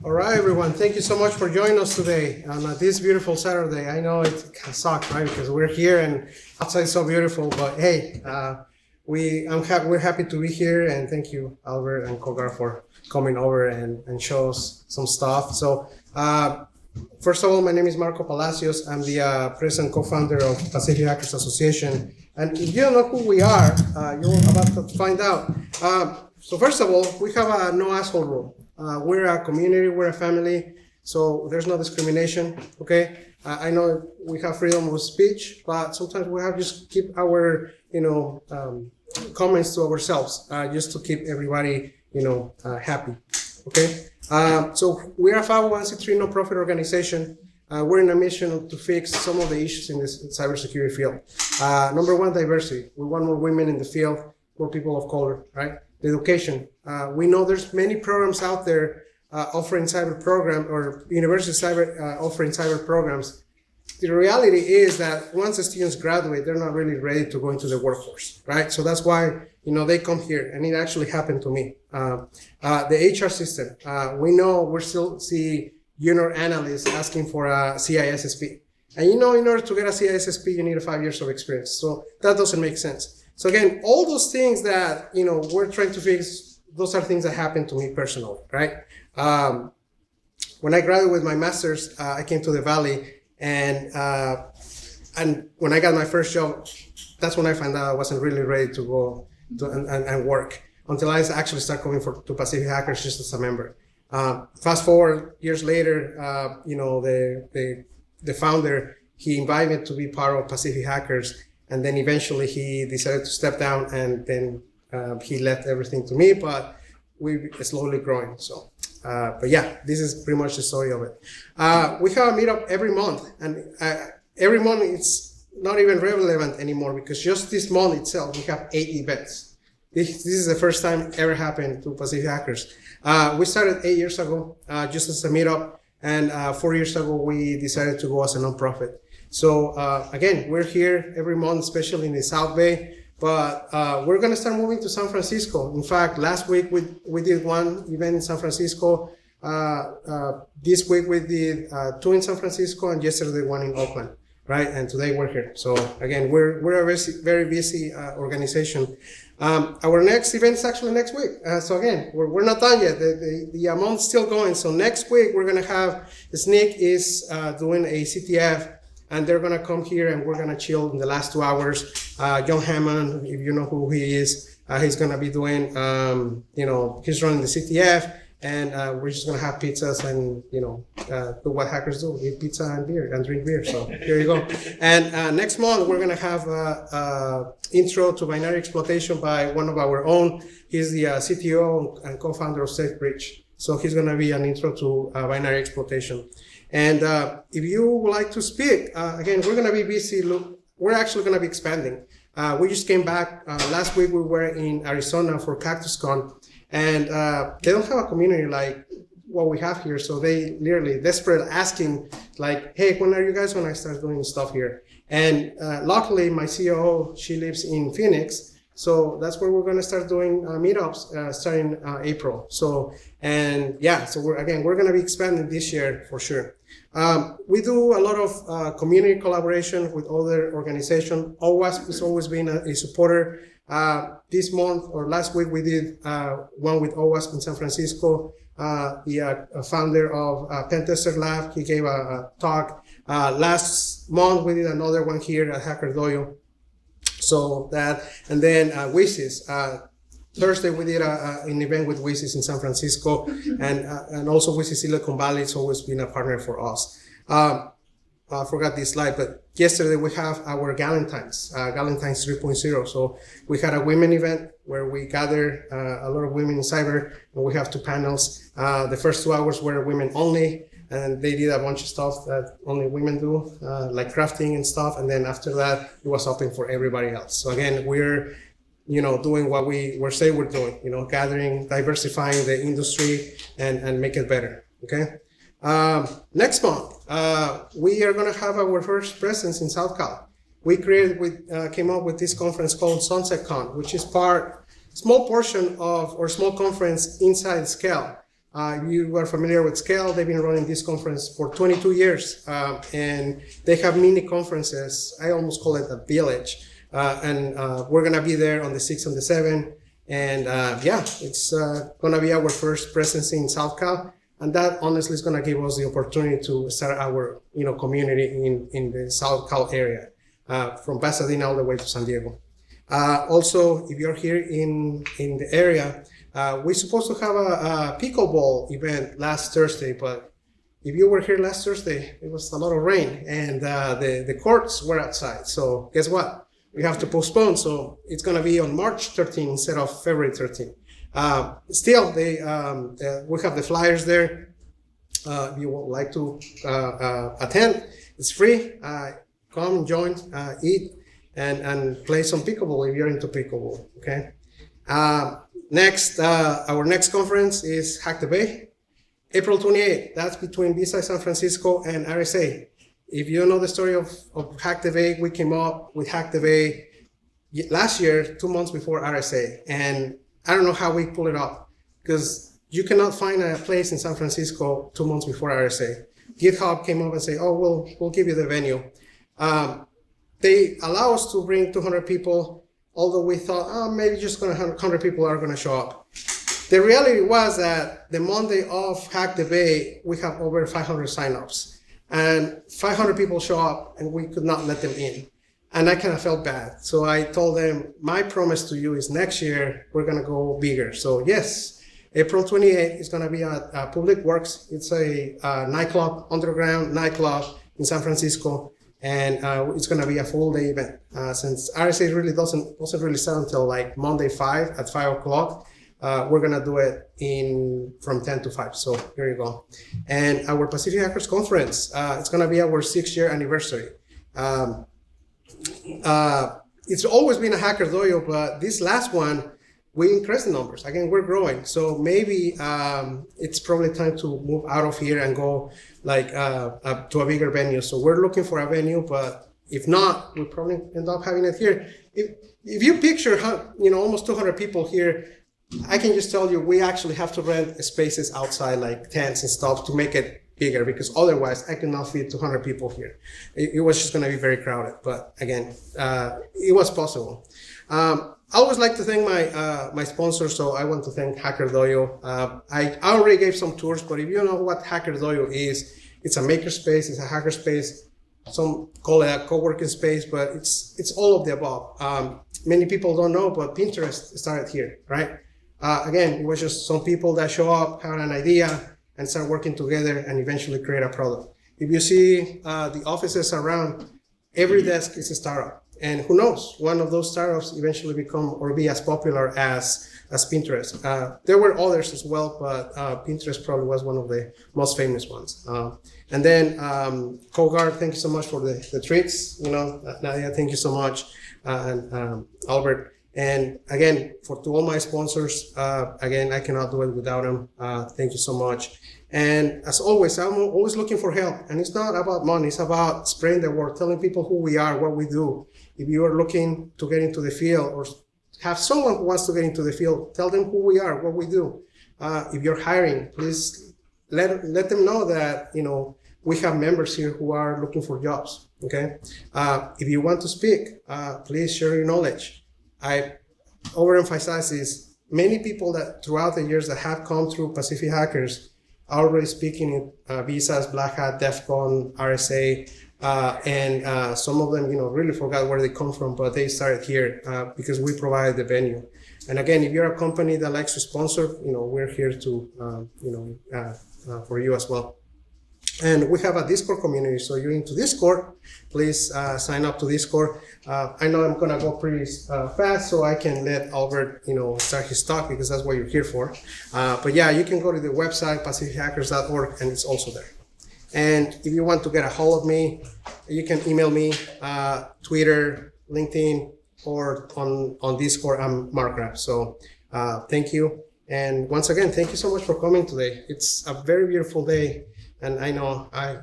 All right, everyone. Thank you so much for joining us today on this beautiful Saturday. I know it can suck, right? Because we're here and outside is so beautiful. But hey, we're happy to be here, and thank you, Albert and Kogar, for coming over and show us some stuff. So, first of all, my name is Marco Palacios. I'm the president and co-founder of Pacific Hackers Association. And if you don't know who we are, you're about to find out. So first of all, we have a no asshole rule. We're a community, we're a family, so there's no discrimination, okay? I know we have freedom of speech, but sometimes we have to just keep our, comments to ourselves, just to keep everybody, happy, okay? So we're a 501c3 no-profit organization. We're in a mission to fix some of the issues in this cybersecurity field. Number one, diversity. We want more women in the field, more people of color, right? The education. We know there's many programs out there offering cyber program or university cyber offering cyber programs. The reality is that once the students graduate, they're not really ready to go into the workforce, right? So that's why, they come here, and it actually happened to me. The HR system. We know we still see junior analysts asking for a CISSP. And in order to get a CISSP, you need 5 years of experience. So that doesn't make sense. So again, all those things that, we're trying to fix, those are things that happened to me personally, right? When I graduated with my master's, I came to the Valley, and when I got my first job, that's when I found out I wasn't really ready to go and work until I actually started coming to Pacific Hackers just as a member. Fast forward years later, the founder, he invited me to be part of Pacific Hackers. And then eventually he decided to step down, and then he left everything to me, but we're slowly growing. So, but yeah, this is pretty much the story of it. We have a meetup every month, and every month it's not even relevant anymore because just this month itself, we have 8 events. This is the first time ever happened to Pacific Hackers. We started 8 years ago, just as a meetup, and 4 years ago, we decided to go as a nonprofit. So again, we're here every month, especially in the South Bay, but we're going to start moving to San Francisco. In fact, last week we did one event in San Francisco. This week we did 2 in San Francisco, and yesterday 1 in Oakland, right? And today we're here. So again, we're a very busy organization. Our next event is actually next week. So again, we're not done yet. The month's still going. So next week we're going to have, Sneak is doing a CTF, and they're going to come here and we're going to chill in the last 2 hours. John Hammond, if you know who he is, he's going to be doing, he's running the CTF, and we're just going to have pizzas and, do what hackers do, eat pizza and beer and drink beer. So here you go. And next month, we're going to have an intro to binary exploitation by one of our own. He's the CTO and co-founder of SafeBridge. So he's going to be an intro to binary exploitation. And if you would like to speak, again, we're going to be busy. We're actually going to be expanding. We just came back. Last week we were in Arizona for CactusCon, and they don't have a community like what we have here. So they literally desperate asking, like, hey, when are you guys going to start doing stuff here? And luckily, my COO, she lives in Phoenix. So that's where we're going to start doing meetups starting April. So we're going to be expanding this year for sure. We do a lot of community collaboration with other organizations. OWASP has always been a supporter. This month or last week, we did one with OWASP in San Francisco. The founder of Pentester Lab, he gave a talk. Last month, we did another one here at Hacker Dojo. So that, and then WISIS. Thursday we did an event with WISIS in San Francisco, and also WISIS Silicon Valley has always been a partner for us. I forgot this slide, but yesterday we have our Galentine's 3.0. So we had a women event where we gathered a lot of women in cyber, and we have 2 panels. The first 2 hours were women only, and they did a bunch of stuff that only women do, like crafting and stuff. And then after that, it was open for everybody else. So again, we're, doing what we're saying we're doing, gathering, diversifying the industry and make it better, okay? Next month, we are going to have our first presence in South Cal. We came up with this conference called SunsetCon, which is small portion of, or small conference inside Scale. You are familiar with Scale. They've been running this conference for 22 years, and they have mini conferences. I almost call it a village, and we're going to be there on the 6th and the 7th. And yeah, it's going to be our first presence in South Cal. And that honestly is going to give us the opportunity to start our community in the South Cal area, from Pasadena all the way to San Diego. Also, if you're here in the area, we're supposed to have a pickleball event last Thursday, but if you were here last Thursday, it was a lot of rain, and the courts were outside. So guess what? We have to postpone. So it's going to be on March 13th instead of February 13th. Still, we have the flyers there. If you would like to attend, it's free. Come, join, eat, and play some pickleball if you're into pickleball. Okay. Next, our next conference is Hack the Bay, April 28th. That's between Visa San Francisco and RSA. If you know the story of Hack the Bay, we came up with Hack the Bay last year, 2 months before RSA. And I don't know how we pull it off, because you cannot find a place in San Francisco 2 months before RSA. GitHub came up and said, oh, we'll give you the venue. They allow us to bring 200 people, although we thought, oh, maybe just 100 people are going to show up. The reality was that the Monday of Hack the Bay, we have over 500 signups. And 500 people show up, and we could not let them in. And I kind of felt bad. So I told them, my promise to you is next year, we're going to go bigger. So yes, April 28th is going to be at Public Works. It's a nightclub, underground nightclub in San Francisco. And it's going to be a full day event. Since RSA really doesn't really start until like Monday at 5 o'clock. We're going to do it from 10 to 5. So here you go. And our Pacific Hackers Conference, it's going to be our 6-year anniversary. It's always been a Hacker Dojo, but this last one, we increased the numbers. Again, we're growing. So maybe it's probably time to move out of here and go like to a bigger venue. So we're looking for a venue, but if not, we'll probably end up having it here. If you picture, almost 200 people here, I can just tell you, we actually have to rent spaces outside, like tents and stuff, to make it bigger, because otherwise I cannot fit 200 people here. It was just going to be very crowded. But again, it was possible. I always like to thank my sponsors, so I want to thank Hacker Dojo. I already gave some tours, but if you know what Hacker Dojo is, it's a makerspace, it's a hackerspace. Some call it a co-working space, but it's all of the above. Many people don't know, but Pinterest started here, right? Again, it was just some people that show up, have an idea, and start working together and eventually create a product. If you see the offices around, every desk is a startup. And who knows, one of those startups eventually become or be as popular as Pinterest. There were others as well, but Pinterest probably was one of the most famous ones. And then Kogart, thank you so much for the treats. Nadia, thank you so much. And Albert. And again, to all my sponsors, again, I cannot do it without them. Thank you so much. And as always, I'm always looking for help. And it's not about money. It's about spreading the word, telling people who we are, what we do. If you are looking to get into the field or have someone who wants to get into the field, tell them who we are, what we do. If you're hiring, please let them know that, we have members here who are looking for jobs. Okay. If you want to speak, please share your knowledge. I overemphasize this. Many people that throughout the years that have come through Pacific Hackers are already speaking in Visas, Black Hat, DEF CON, RSA, and some of them, really forgot where they come from, but they started here because we provide the venue. And again, if you're a company that likes to sponsor, we're here to, for you as well. And we have a Discord community, so you're into Discord, please sign up to Discord. I know I'm gonna go pretty fast, so I can let Albert, start his talk, because that's what you're here for. But yeah, you can go to the website, pacifichackers.org, and it's also there. And if you want to get a hold of me, you can email me, Twitter, LinkedIn, or on Discord. I'm Mark Rapp. So thank you. And once again, thank you so much for coming today. It's a very beautiful day. And I know I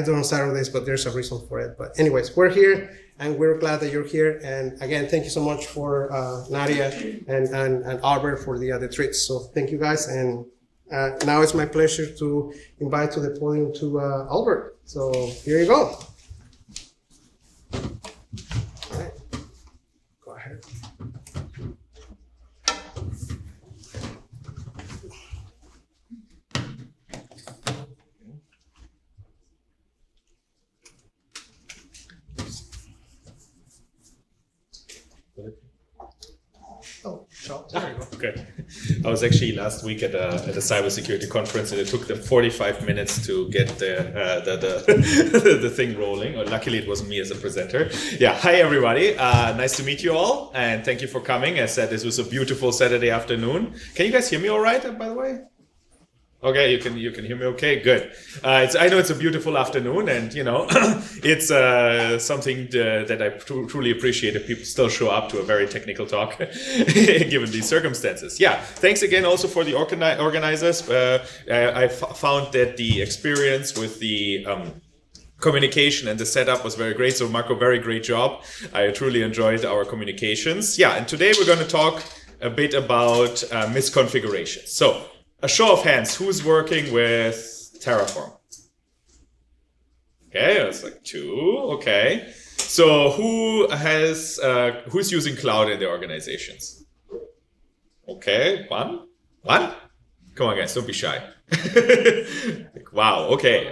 do on Saturdays, but there's a reason for it. But anyways, we're here, and we're glad that you're here. And again, thank you so much for Nadia and Albert for the treats. So thank you guys, and Now it's my pleasure to invite to the podium to Albert. So here you go. All right. Go ahead. Oh, sure. There you go. Okay. I was actually last week at a cybersecurity conference, and it took them 45 minutes to get the thing rolling. Or luckily, it wasn't me as a presenter. Yeah. Hi, everybody. Nice to meet you all, and thank you for coming. As said, this was a beautiful Saturday afternoon. Can you guys hear me all right? By the way. Okay, you can hear me okay? Good. I know it's a beautiful afternoon, and it's something that I truly appreciate if people still show up to a very technical talk given these circumstances. Yeah, thanks again also for the organizers. I found that the experience with the communication and the setup was very great. So Marco, very great job. I truly enjoyed our communications. Yeah, and today we're going to talk a bit about misconfiguration. So, a show of hands, who's working with Terraform? Okay, that's like 2. Okay, so who's using cloud in their organizations? Okay, one. Come on, guys, don't be shy. Wow. Okay,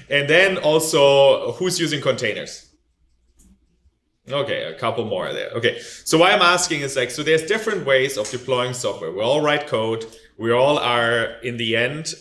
and then also who's using containers? Okay, a couple more there. Okay, so what I'm asking is so there's different ways of deploying software. We all write code. We all are, in the end,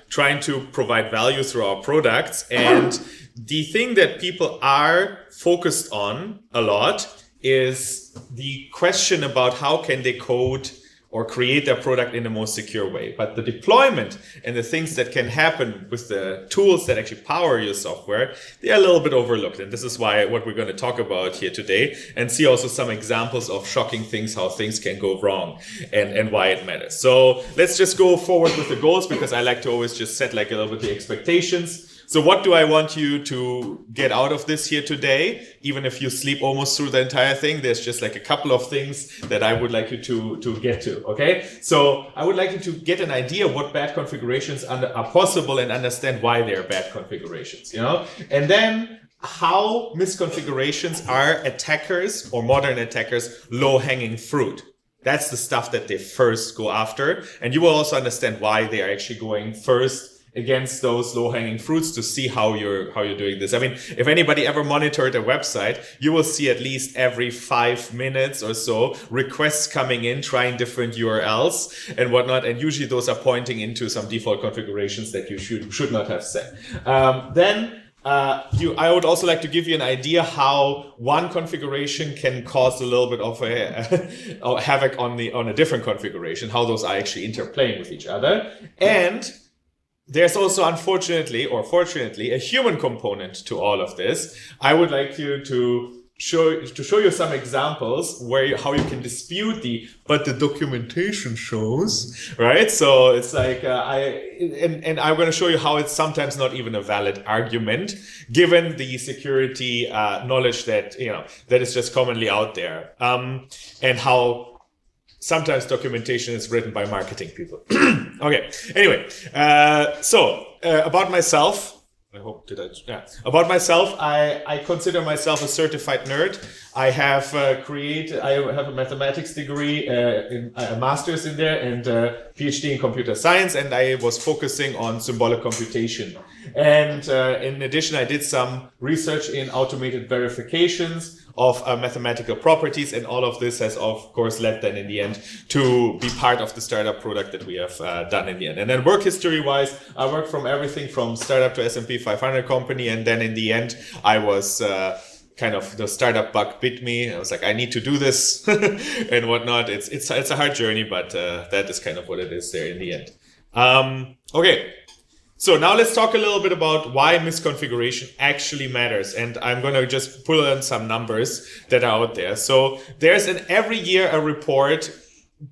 trying to provide value through our products. And the thing that people are focused on a lot is the question about how can they code or create their product in the most secure way. But the deployment and the things that can happen with the tools that actually power your software, they are a little bit overlooked. And this is what we're going to talk about here today, and see also some examples of shocking things, how things can go wrong and why it matters. So let's just go forward with the goals, because I like to always just set a little bit the expectations. So what do I want you to get out of this here today? Even if you sleep almost through the entire thing, there's just a couple of things that I would like you to get to, okay? So I would like you to get an idea of what bad configurations are possible and understand why they're bad configurations, And then how misconfigurations are attackers or modern attackers low-hanging fruit. That's the stuff that they first go after. And you will also understand why they are actually going first against those low-hanging fruits to see how you're doing this. I mean, if anybody ever monitored a website, you will see at least every 5 minutes or so requests coming in, trying different URLs and whatnot. And usually those are pointing into some default configurations that you should not have set. I would also like to give you an idea how one configuration can cause a little bit of a havoc on a different configuration, how those are actually interplaying with each other. And there's also, unfortunately or fortunately, a human component to all of this. I would like you to show you some examples how you can dispute but the documentation shows, right? So it's and I'm going to show you how it's sometimes not even a valid argument, given the security knowledge that that is just commonly out there, and how sometimes documentation is written by marketing people. Okay. Anyway, about myself. About myself, I consider myself a certified nerd. I have a mathematics degree, a master's in there, and a PhD in computer science, and I was focusing on symbolic computation. And in addition, I did some research in automated verifications of mathematical properties, and all of this has, of course, led then in the end to be part of the startup product that we have done in the end. And then work history-wise, I worked from everything from startup to S&P 500 company, and then in the end, I was kind of the startup bug bit me. I was like, I need to do this and whatnot. It's a hard journey, but that is kind of what it is there in the end. Okay. So now let's talk a little bit about why misconfiguration actually matters. And I'm going to just pull in some numbers that are out there. So there's every year a report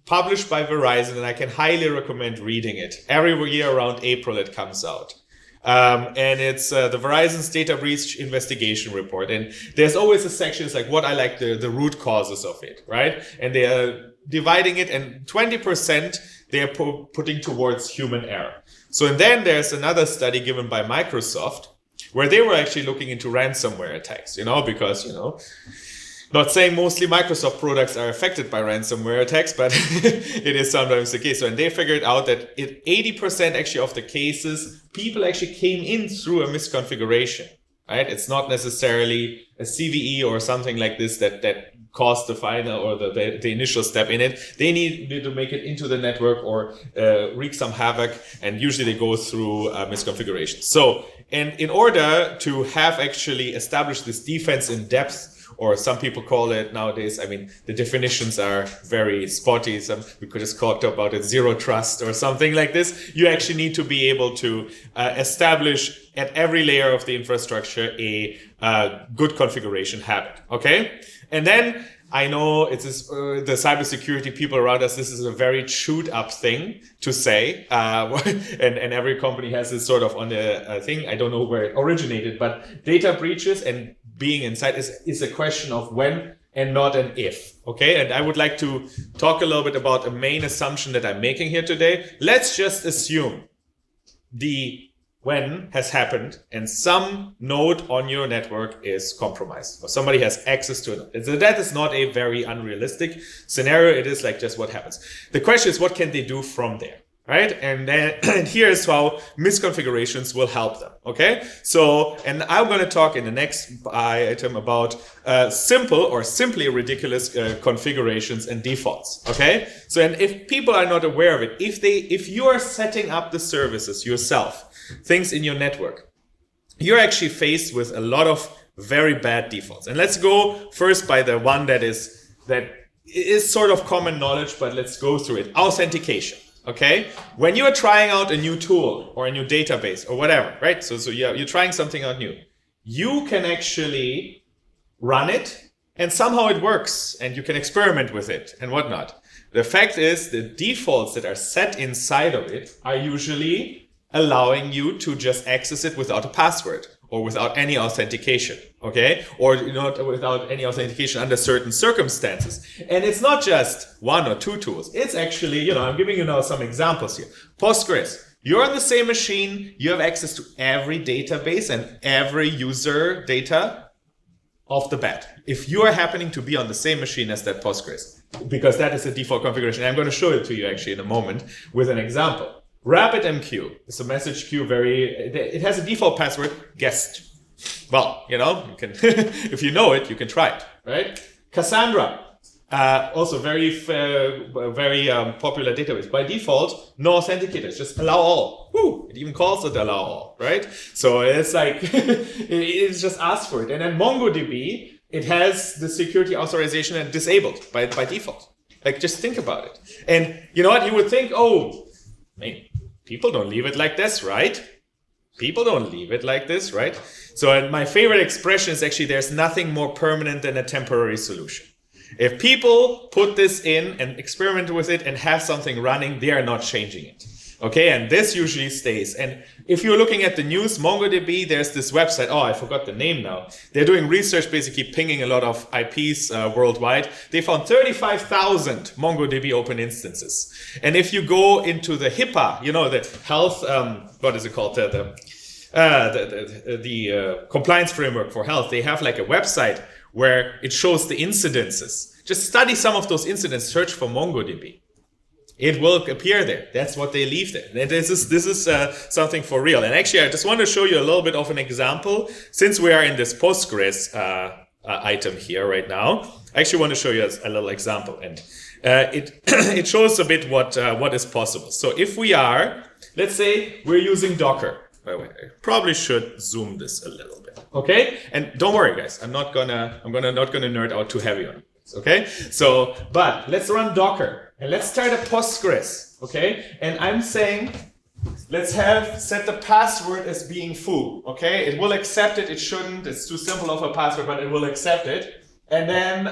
published by Verizon, and I can highly recommend reading it. Every year around April it comes out. And it's the Verizon's data breach investigation report. And there's always a section, it's like what I like the root causes of it, right? And they dividing it, and 20% they're putting towards human error. So, and then there's another study given by Microsoft where they were actually looking into ransomware attacks, because, not saying mostly Microsoft products are affected by ransomware attacks, but it is sometimes the case. So, and they figured out that 80% actually of the cases, people actually came in through a misconfiguration, right? It's not necessarily a CVE or something like this that caused the final or the initial step in it. They need to make it into the network or wreak some havoc, and usually they go through misconfiguration. So, and in order to have actually established this defense in depth, or some people call it nowadays, the definitions are very spotty. We could just talk about it, zero trust or something like this. You actually need to be able to establish at every layer of the infrastructure a good configuration habit, okay? And then I know it's the cybersecurity people around us, this is a very chewed up thing to say. And every company has this sort of on a thing. I don't know where it originated, but data breaches and being inside is a question of when and not an if. Okay. And I would like to talk a little bit about a main assumption that I'm making here today. Let's just assume the when has happened and some node on your network is compromised or somebody has access to it. So that is not a very unrealistic scenario. It is like just what happens. The question is, what can they do from there? Right? And then and here's how misconfigurations will help them. Okay. So, and I'm going to talk in the next item about simple or simply ridiculous configurations and defaults. Okay. So, and if people are not aware of it, if you are setting up the services yourself, things in your network, you're actually faced with a lot of very bad defaults. And let's go first by the one that is sort of common knowledge, but let's go through it. Authentication. Okay. When you are trying out a new tool or a new database or whatever, right? So you're trying something out new. You can actually run it and somehow it works and you can experiment with it and whatnot. The fact is the defaults that are set inside of it are usually allowing you to just access it without a password or without any authentication, okay? Or without any authentication under certain circumstances. And it's not just one or two tools. It's actually, I'm giving you now some examples here. Postgres, you're on the same machine, you have access to every database and every user data off the bat. If you are happening to be on the same machine as that Postgres, because that is the default configuration. I'm going to show it to you actually in a moment with an example. RabbitMQ is a message queue. It has a default password, guest. Well, you can, if you know it, you can try it, right? Cassandra, also very popular database. By default, no authenticators, just allow all. Woo! It even calls it allow all, right? So it's like, it's just asked for it. And then MongoDB, it has the security authorization disabled by default. Like, just think about it. And you know what? You would think, people don't leave it like this, right? People don't leave it like this, right? So, and my favorite expression is actually there's nothing more permanent than a temporary solution. If people put this in and experiment with it and have something running, they are not changing it. Okay, and this usually stays. And if you're looking at the news, MongoDB, there's this website. Oh, I forgot the name now. They're doing research, basically pinging a lot of IPs worldwide. They found 35,000 MongoDB open instances. And if you go into the HIPAA, the health, what is it called? The compliance framework for health. They have like a website where it shows the incidences. Just study some of those incidents, search for MongoDB. It will appear there. That's what they leave there. And this is something for real. And actually, I just want to show you a little bit of an example. Since we are in this Postgres item here right now, I actually want to show you a little example. And it shows a bit what is possible. So if we are, let's say we're using Docker. By the way, I probably should zoom this a little bit. Okay? And don't worry, guys. I'm not gonna nerd out too heavy on it. Okay? So, but let's run Docker. And let's start a Postgres, okay? And I'm saying, let's set the password as being foo, okay? It will accept it, it shouldn't, it's too simple of a password, but it will accept it. And then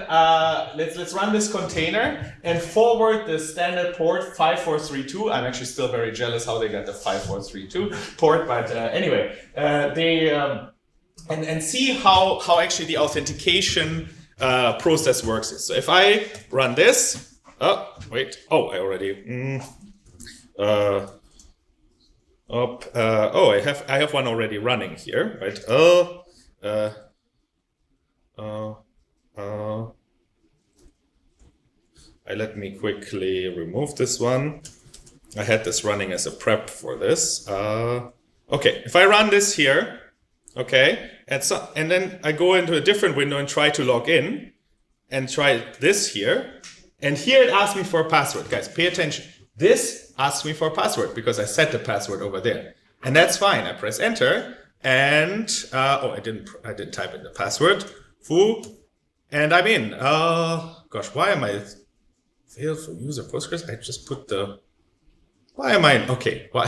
let's run this container and forward the standard port 5432. I'm actually still very jealous how they got the 5432 port, but anyway, and see how actually the authentication process works. So if I run this, Oh, wait. Oh, I already. Oh, I have one already running here, right? Let me quickly remove this one. I had this running as a prep for this. Okay, if I run this here, okay, and then I go into a different window and try to log in, and try this here, and here it asks me for a password. Guys, pay attention. This asks me for a password because I set the password over there, and that's fine. I press enter, and oh, I didn't type in the password. Foo, and I'm in. Gosh, why am I failed for user Postgres? I just put the. Why am I okay? Why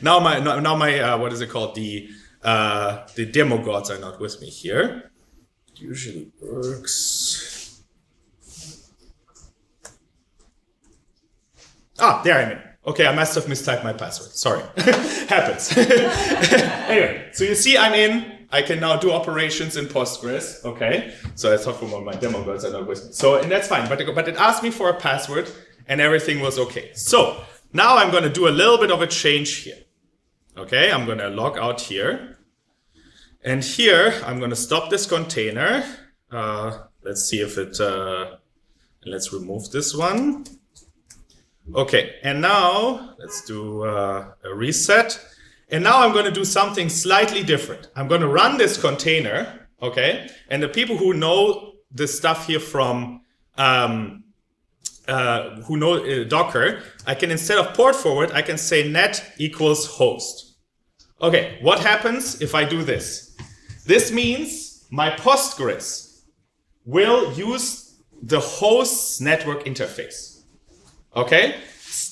now my what is it called? The demo gods are not with me here. It usually works. Ah, there I'm in. Okay, I must have mistyped my password. Sorry. Happens. Anyway, so you see I'm in. I can now do operations in Postgres. Okay. So I thought for my demo gods are not with me. So, and that's fine. But it asked me for a password and everything was okay. So now I'm going to do a little bit of a change here. Okay, I'm going to log out here. And here I'm going to stop this container. Let's see if it, let's remove this one. Okay, and now let's do a reset. And now I'm going to do something slightly different. I'm going to run this container, okay? And the people who know this stuff here from, who know Docker, I can, instead of port forward, I can say net equals host. Okay, what happens if I do this? This means my Postgres will use the host's network interface. Okay,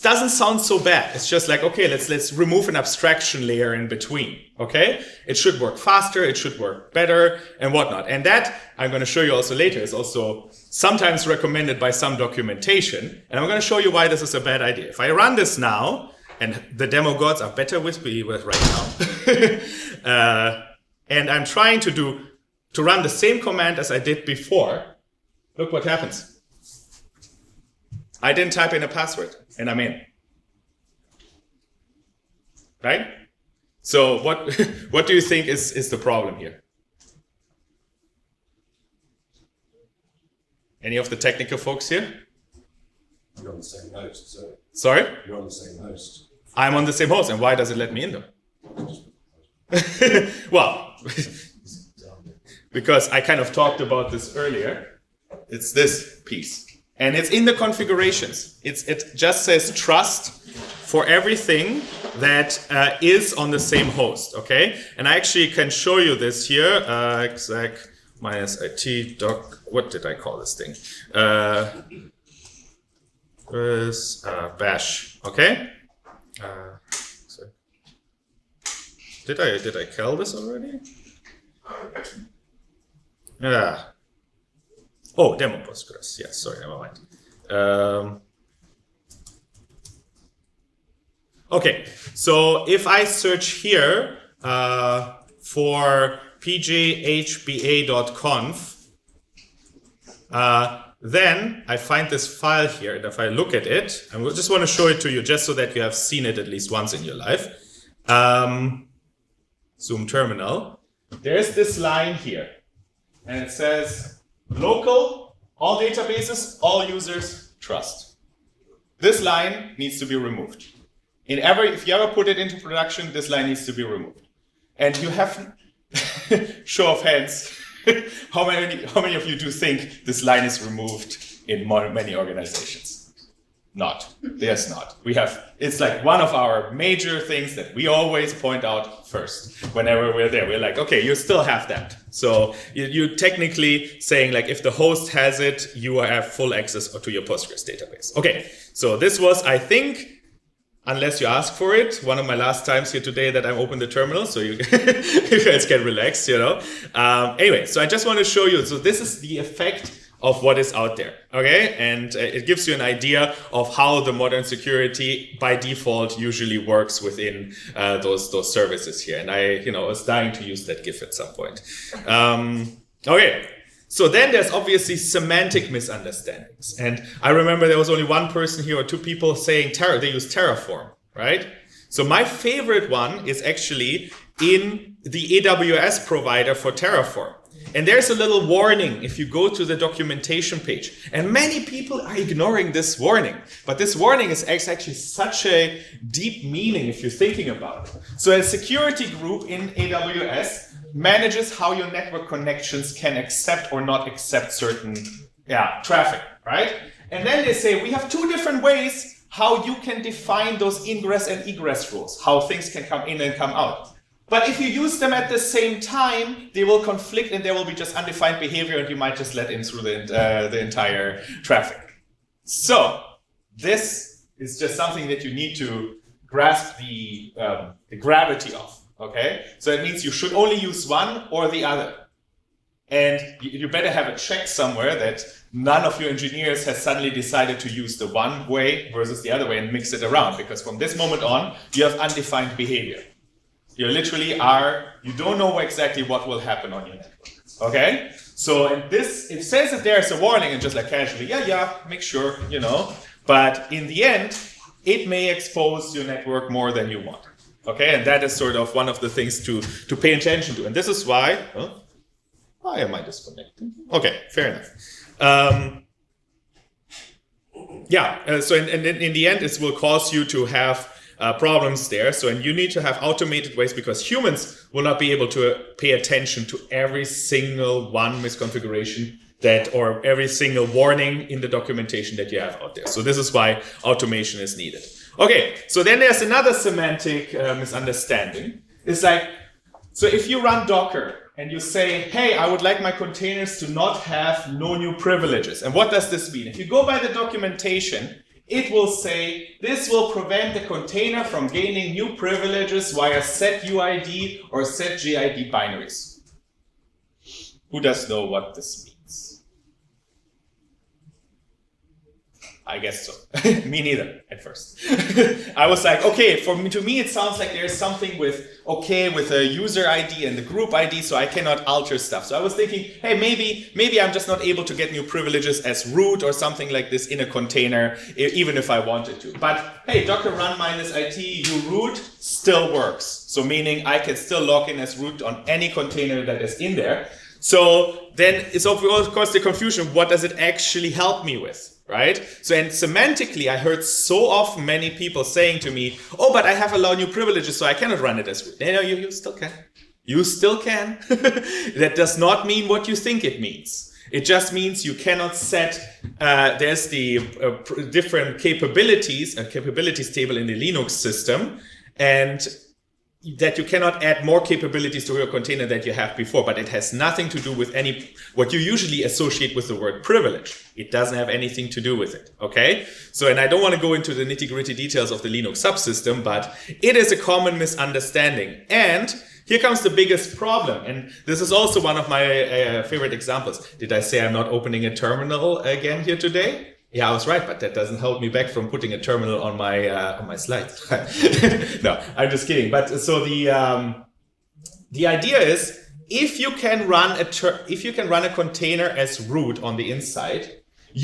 doesn't sound so bad. It's just like, okay, let's remove an abstraction layer in between. Okay, it should work faster, it should work better, and whatnot. And that I'm going to show you also later is also sometimes recommended by some documentation. And I'm going to show you why this is a bad idea. If I run this now, and the demo gods are better with me right now, and I'm trying to run the same command as I did before, look what happens. I didn't type in a password, and I'm in. Right? So what do you think is the problem here? Any of the technical folks here? You're on the same host, so. Sorry? You're on the same host. I'm on the same host, and why does it let me in though? Well, because I kind of talked about this earlier. It's this piece. And it's in the configurations. It just says trust for everything that is on the same host, okay? And I actually can show you this here. Exec -it doc. What did I call this thing? Bash, okay? Did I kill this already? Yeah. Oh, demo Postgres. Yes, sorry, never mind. Okay, so if I search here for pjhba.conf, then I find this file here, and if I look at it, I just want to show it to you just so that you have seen it at least once in your life. Zoom terminal. There's this line here, and it says, local, all databases, all users, trust. This line needs to be removed. If you ever put it into production, this line needs to be removed. And you have, show of hands, how many of you do think this line is removed in many organizations? Not. There's not. It's like one of our major things that we always point out first whenever we're there. We're like, okay, you still have that. So you're technically saying like, if the host has it, you have full access to your Postgres database. Okay, so this was, I think, unless you ask for it, one of my last times here today that I opened the terminal, so you guys can relax, you know. Anyway, so I just want to show you, so this is the effect of what is out there, okay? And it gives you an idea of how the modern security by default usually works within those services here. And I was dying to use that GIF at some point. Okay, So then there's obviously semantic misunderstandings. And I remember there was only one person here or two people saying they use Terraform, right? So my favorite one is actually in the AWS provider for Terraform. And there's a little warning if you go to the documentation page. And many people are ignoring this warning. But this warning is actually such a deep meaning if you're thinking about it. So a security group in AWS manages how your network connections can accept or not accept certain traffic, right? And then they say, we have two different ways how you can define those ingress and egress rules, how things can come in and come out. But if you use them at the same time, they will conflict and there will be just undefined behavior and you might just let in through the entire traffic. So this is just something that you need to grasp the gravity of, okay? So it means you should only use one or the other. And you better have a check somewhere that none of your engineers has suddenly decided to use the one way versus the other way and mix it around, because from this moment on, you have undefined behavior. You literally you don't know exactly what will happen on your network, okay? So in this, it says that there's a warning and just like casually, make sure, but in the end, it may expose your network more than you want, okay? And that is sort of one of the things to pay attention to. And this is why, why am I disconnected? Okay, fair enough. So in the end, it will cause you to have problems there. So, and you need to have automated ways because humans will not be able to pay attention to every single one misconfiguration or every single warning in the documentation that you have out there. So this is why automation is needed. Okay, so then there's another semantic misunderstanding. It's like, so if you run Docker and you say, hey, I would like my containers to not have no new privileges. And what does this mean? If you go by the documentation, it will say this will prevent the container from gaining new privileges via setUID or setGID binaries. Who does know what this means? I guess so. Me neither at first. I was like, okay, to me it sounds like there's something with a user ID and the group ID, so I cannot alter stuff. So I was thinking, hey, maybe I'm just not able to get new privileges as root or something like this in a container, even if I wanted to. But hey, docker run -it uroot still works. So meaning I can still log in as root on any container that is in there. So then it's of course the confusion, what does it actually help me with? Right? So, and semantically, I heard so often many people saying to me, oh, but I have a lot of new privileges, so I cannot run it as root. No, you still can. You still can. That does not mean what you think it means. It just means you cannot set, there's the different capabilities, a capabilities table in the Linux system, and that you cannot add more capabilities to your container that you have before, but it has nothing to do with what you usually associate with the word privilege. It doesn't have anything to do with it, okay? So, and I don't want to go into the nitty-gritty details of the Linux subsystem, but it is a common misunderstanding. And here comes the biggest problem, and this is also one of my favorite examples. Did I say I'm not opening a terminal again here today? Yeah, I was right, but that doesn't hold me back from putting a terminal on my slides. No, I'm just kidding. But so the idea is, if you can run a container as root on the inside,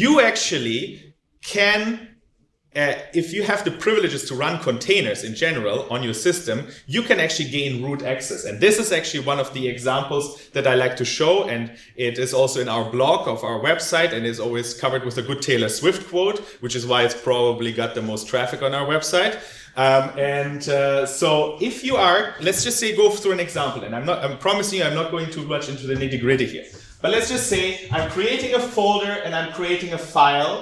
you actually can. If you have the privileges to run containers in general on your system, you can actually gain root access. And this is actually one of the examples that I like to show. And it is also in our blog of our website and is always covered with a good Taylor Swift quote, which is why it's probably got the most traffic on our website. So if you are, let's just say, go through an example. And I'm promising you, I'm not going too much into the nitty gritty here. But let's just say I'm creating a folder and I'm creating a file.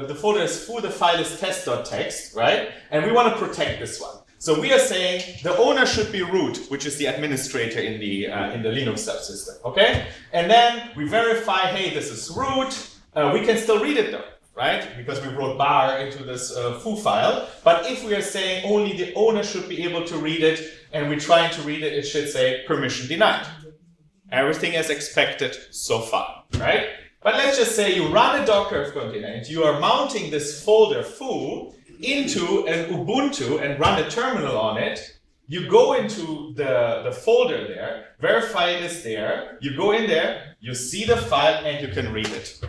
The folder is foo, the file is test.txt, right? And we want to protect this one. So we are saying the owner should be root, which is the administrator in the Linux subsystem, okay? And then we verify, hey, this is root. We can still read it though, right? Because we wrote bar into this foo file. But if we are saying only the owner should be able to read it, and we're trying to read it, it should say permission denied. Everything as expected so far, right? But let's just say you run a Docker container and you are mounting this folder foo into an Ubuntu and run a terminal on it. You go into the folder there, verify it is there, you go in there, You see the file and you can read it.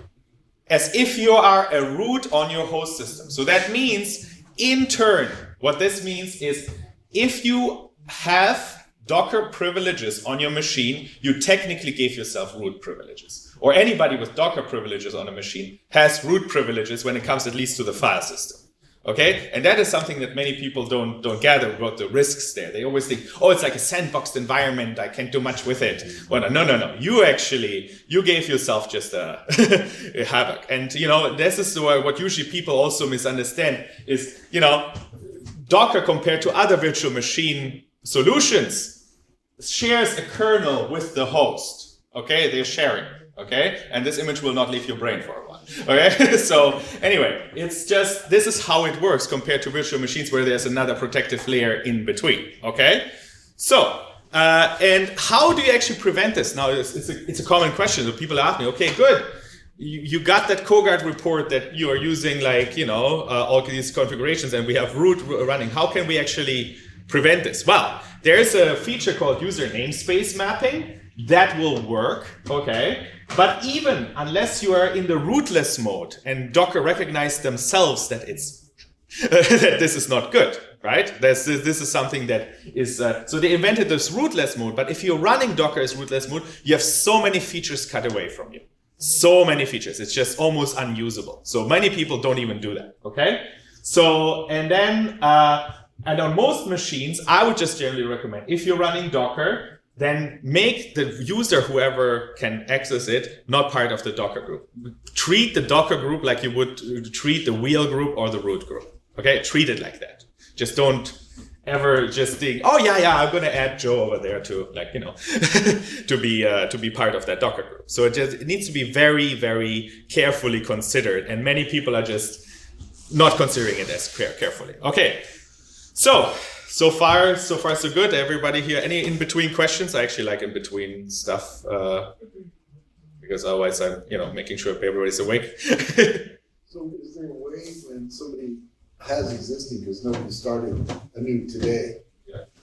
As if you are a root on your host system. So that means, in turn, what this means is if you have Docker privileges on your machine, you technically gave yourself root privileges. Or anybody with Docker privileges on a machine has root privileges when it comes at least to the file system. Okay, and that is something that many people don't gather about the risks there. They always think, oh, it's like a sandboxed environment, I can't do much with it. Well, no. You gave yourself just a havoc. And this is what usually people also misunderstand is, Docker compared to other virtual machine solutions shares a kernel with the host. Okay, they're sharing. Okay, and this image will not leave your brain for a while. Okay, so anyway, it's just, this is how it works compared to virtual machines where there's another protective layer in between. Okay, so and how do you actually prevent this? Now it's a common question. So people ask me, okay, good, you got that CoGuard report that you are using, like all these configurations, and we have root running. How can we actually prevent this? Well, there's a feature called user namespace mapping. That will work, okay? But even unless you are in the rootless mode and Docker recognize themselves that it's that this is not good, right? This is something that is so they invented this rootless mode. But if you're running Docker as rootless mode, you have so many features cut away from you. So many features, it's just almost unusable. So many people don't even do that, okay? So and then and on most machines, I would just generally recommend if you're running Docker, then make the user, whoever can access it, not part of the Docker group. Treat the Docker group like you would treat the wheel group or the root group. Okay, treat it like that. Just don't ever just think, oh yeah, I'm going to add Joe over there to to be part of that Docker group. So it needs to be very, very carefully considered, and many people are just not considering it as carefully. Okay, so far so good. Everybody here, any in between questions? I actually like in between stuff because otherwise I'm making sure everybody's awake. So is there a way when somebody has existing, because nobody started anew today,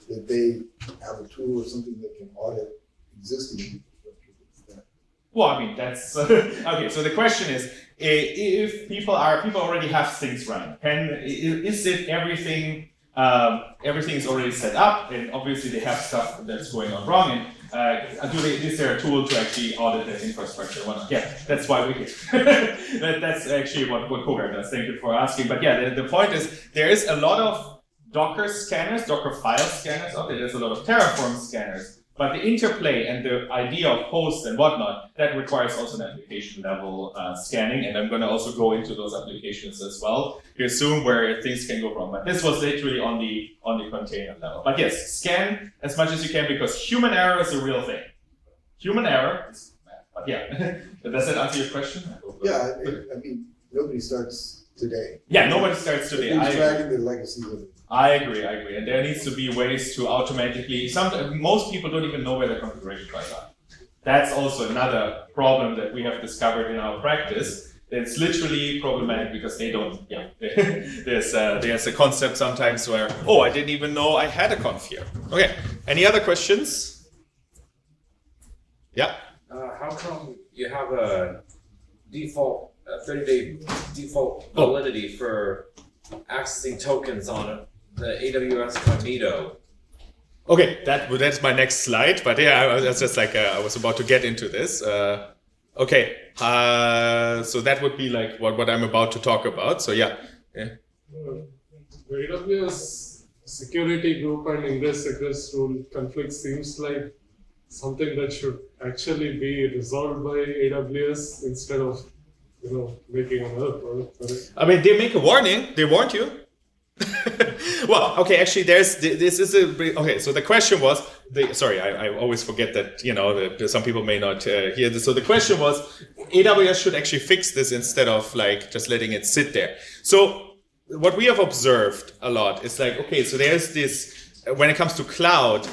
that they have a tool or something that can audit existing infrastructure? Well, I mean, that's okay. So the question is, if people already have things running, is it everything is already set up, and obviously they have stuff that's going on wrong, and is there a tool to actually audit the infrastructure? Well, yeah, that's why we're here. That's actually what CoGuard does. Thank you for asking. But yeah, the point is there is a lot of Docker scanners, Docker file scanners. Okay, there's a lot of Terraform scanners. But the interplay and the idea of hosts and whatnot, that requires also an application level scanning. And I'm going to also go into those applications as well here soon where things can go wrong. But this was literally on the container level. But yes, scan as much as you can because human error is a real thing. Human error is bad. But yeah, does that answer your question? Yeah, I mean, nobody starts today. Yeah, nobody starts today. They're dragging the legacy with it. I agree. And there needs to be ways to automatically, most people don't even know where their configuration files are. That's also another problem that we have discovered in our practice. It's literally problematic because they don't, there's a concept sometimes where, oh, I didn't even know I had a conf here. Okay, any other questions? Yeah? How come you have a default, 30-day default validity for accessing tokens on the AWS Cognito? Okay, that's my next slide. But yeah, that's just like I was about to get into this. Okay, so that would be like what I'm about to talk about. So yeah. The AWS security group and ingress-egress rule conflict seems like something that should actually be resolved by AWS instead of making another product. I mean, they make a warning. They warned you. Well, okay, actually, so the question was, sorry, I always forget that, some people may not hear this. So the question was, AWS should actually fix this instead of like just letting it sit there. So what we have observed a lot is like, okay, so there's this, when it comes to cloud,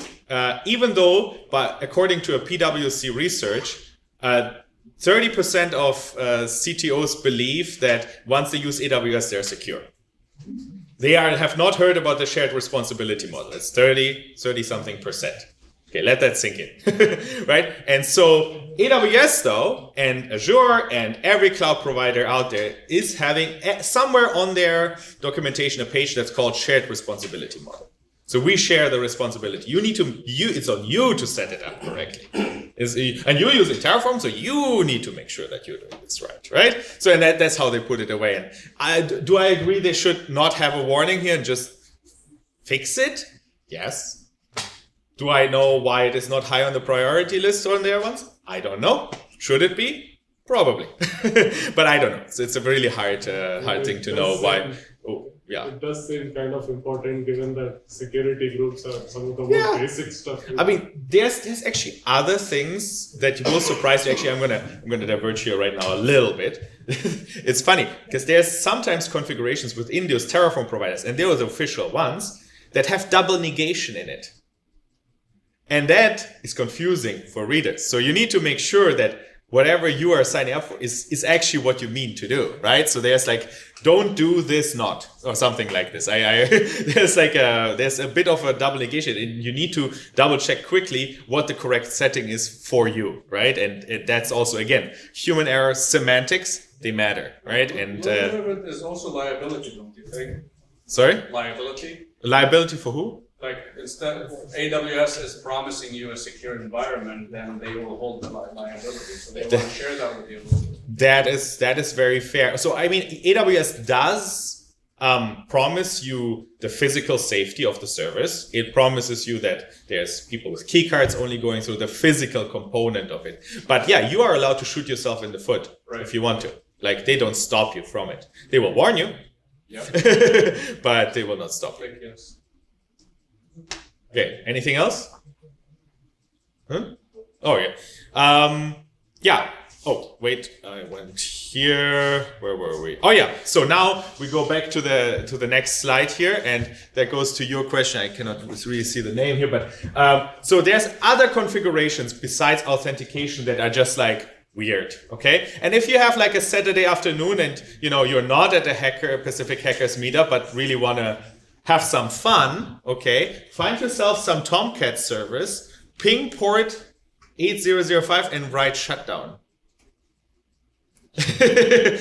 even though, but according to a PwC research, 30% of CTOs believe that once they use AWS, they're secure. They have not heard about the shared responsibility model. It's 30-something%. Okay, let that sink in, right? And so AWS though, and Azure and every cloud provider out there is having somewhere on their documentation a page that's called shared responsibility model. So we share the responsibility. It's on you to set it up correctly. And you're using Terraform, so you need to make sure that you're doing this right? So and that's how they put it away. And do I agree they should not have a warning here and just fix it? Yes. Do I know why it is not high on the priority list on their ones? I don't know. Should it be? Probably. But I don't know. It's a really hard thing to know why. Oh, yeah. It does seem kind of important given that security groups are some of the more basic stuff. I mean, there's actually other things that will surprise you. Actually, I'm gonna diverge here right now a little bit. It's funny because there's sometimes configurations within those Terraform providers, and they're the official ones, that have double negation in it. And that is confusing for readers. So you need to make sure that whatever you are signing up for is actually what you mean to do, right? So there's like, don't do this not, or something like this. There's a bit of a double negation, and you need to double check quickly what the correct setting is for you, right? And that's also, again, human error, semantics, they matter, right? And there's also liability, don't you think? Sorry? Liability? Liability for who? Like, instead of AWS is promising you a secure environment, then they will hold the liability. So they want to share that with you. That is very fair. So I mean, AWS does promise you the physical safety of the service. It promises you that there's people with key cards only going through the physical component of it. But yeah, you are allowed to shoot yourself in the foot if you want to. Like, they don't stop you from it. They will warn you, but they will not stop you. Yes. Okay, anything else? Huh? Oh, yeah. Yeah. Oh, wait, I went here. Where were we? Oh, yeah. So now we go back to the next slide here, and that goes to your question. I cannot really see the name here, but so there's other configurations besides authentication that are just like weird, okay? And if you have like a Saturday afternoon and you're not at a Pacific Hackers meetup, but really want to have some fun, okay? Find yourself some Tomcat servers, ping port 8005 and write shutdown.